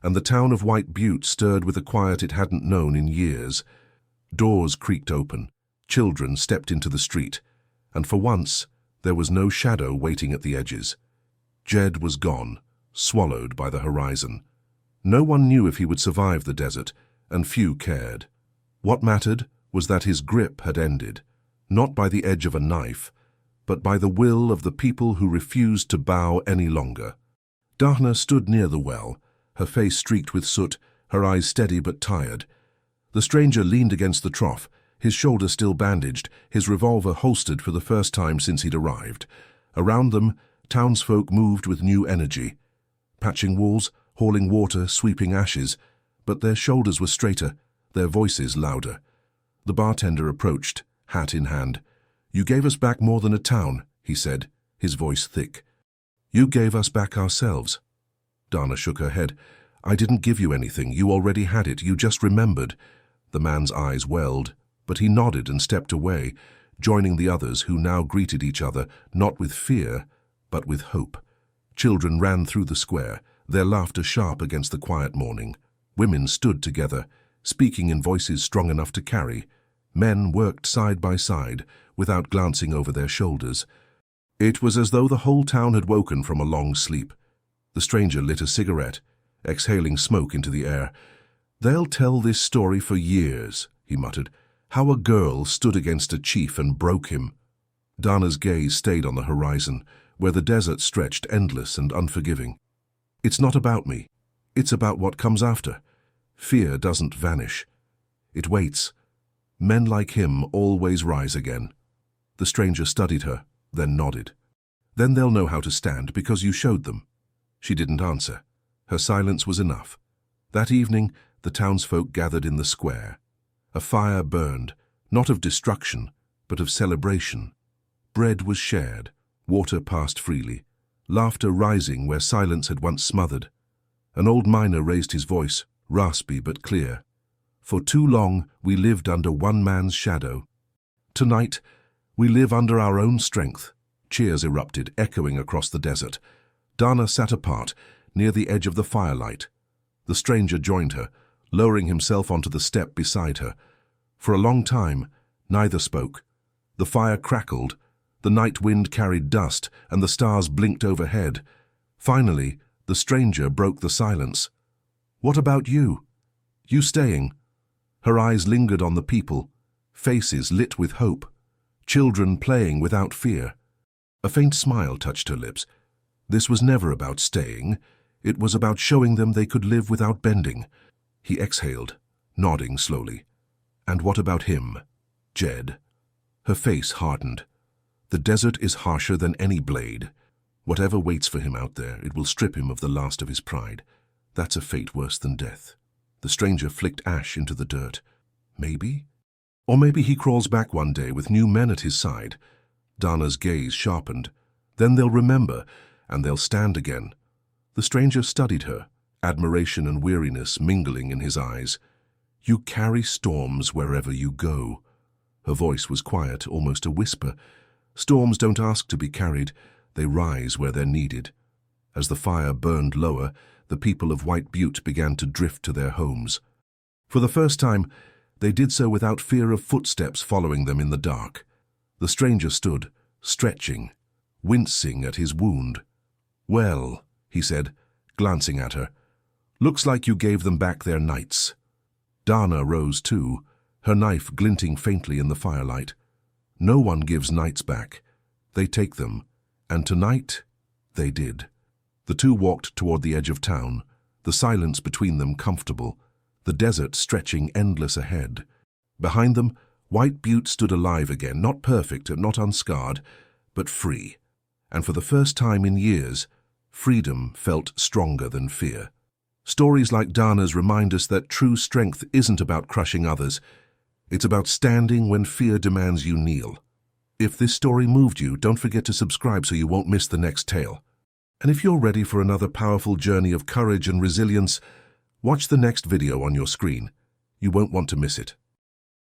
and the town of White Butte stirred with a quiet it hadn't known in years. Doors creaked open, children stepped into the street, and for once there was no shadow waiting at the edges. Jed was gone, swallowed by the horizon. No one knew if he would survive the desert, and few cared. What mattered was that his grip had ended, not by the edge of a knife, but by the will of the people who refused to bow any longer. Dana stood near the well, her face streaked with soot, her eyes steady but tired. The stranger leaned against the trough, his shoulder still bandaged, his revolver holstered for the first time since he'd arrived. Around them, townsfolk moved with new energy, patching walls, hauling water, sweeping ashes, but their shoulders were straighter, their voices louder. The bartender approached, hat in hand. You gave us back more than a town, he said, his voice thick. You gave us back ourselves. Dana shook her head. I didn't give you anything. You already had it. You just remembered. The man's eyes welled, but he nodded and stepped away, joining the others who now greeted each other, not with fear, but with hope. Children ran through the square, their laughter sharp against the quiet morning. Women stood together, speaking in voices strong enough to carry. Men worked side by side, without glancing over their shoulders. It was as though the whole town had woken from a long sleep. The stranger lit a cigarette, exhaling smoke into the air. They'll tell this story for years, he muttered, how a girl stood against a chief and broke him. Dana's gaze stayed on the horizon, where the desert stretched endless and unforgiving. It's not about me. It's about what comes after. Fear doesn't vanish. It waits. Men like him always rise again. The stranger studied her, then nodded. Then they'll know how to stand because you showed them. She didn't answer. Her silence was enough. That evening, the townsfolk gathered in the square. A fire burned, not of destruction, but of celebration. Bread was shared, water passed freely, laughter rising where silence had once smothered. An old miner raised his voice, raspy but clear. For too long, we lived under one man's shadow. Tonight, we live under our own strength. Cheers erupted, echoing across the desert. Dana sat apart, near the edge of the firelight. The stranger joined her, lowering himself onto the step beside her. For a long time, neither spoke. The fire crackled, the night wind carried dust, and the stars blinked overhead. Finally, the stranger broke the silence. What about you? You staying? Her eyes lingered on the people, faces lit with hope, children playing without fear. A faint smile touched her lips. This was never about staying. It was about showing them they could live without bending. He exhaled, nodding slowly. And what about him? Jed? Her face hardened. The desert is harsher than any blade. Whatever waits for him out there, it will strip him of the last of his pride. That's a fate worse than death. The stranger flicked ash into the dirt. Maybe? Or maybe he crawls back one day with new men at his side. Dana's gaze sharpened. Then they'll remember, and they'll stand again. The stranger studied her, admiration and weariness mingling in his eyes. You carry storms wherever you go. Her voice was quiet, almost a whisper. Storms don't ask to be carried, they rise where they're needed. As the fire burned lower, the people of White Butte began to drift to their homes. For the first time, they did so without fear of footsteps following them in the dark. The stranger stood, stretching, wincing at his wound. Well, he said, glancing at her, looks like you gave them back their knights. Dana rose too, her knife glinting faintly in the firelight. No one gives knights back. They take them, and tonight they did. The two walked toward the edge of town, the silence between them comfortable, the desert stretching endless ahead. Behind them, White Butte stood alive again, not perfect and not unscarred, but free. And for the first time in years, freedom felt stronger than fear. Stories like Dana's remind us that true strength isn't about crushing others. It's about standing when fear demands you kneel. If this story moved you, don't forget to subscribe so you won't miss the next tale. And if you're ready for another powerful journey of courage and resilience, watch the next video on your screen. You won't want to miss it.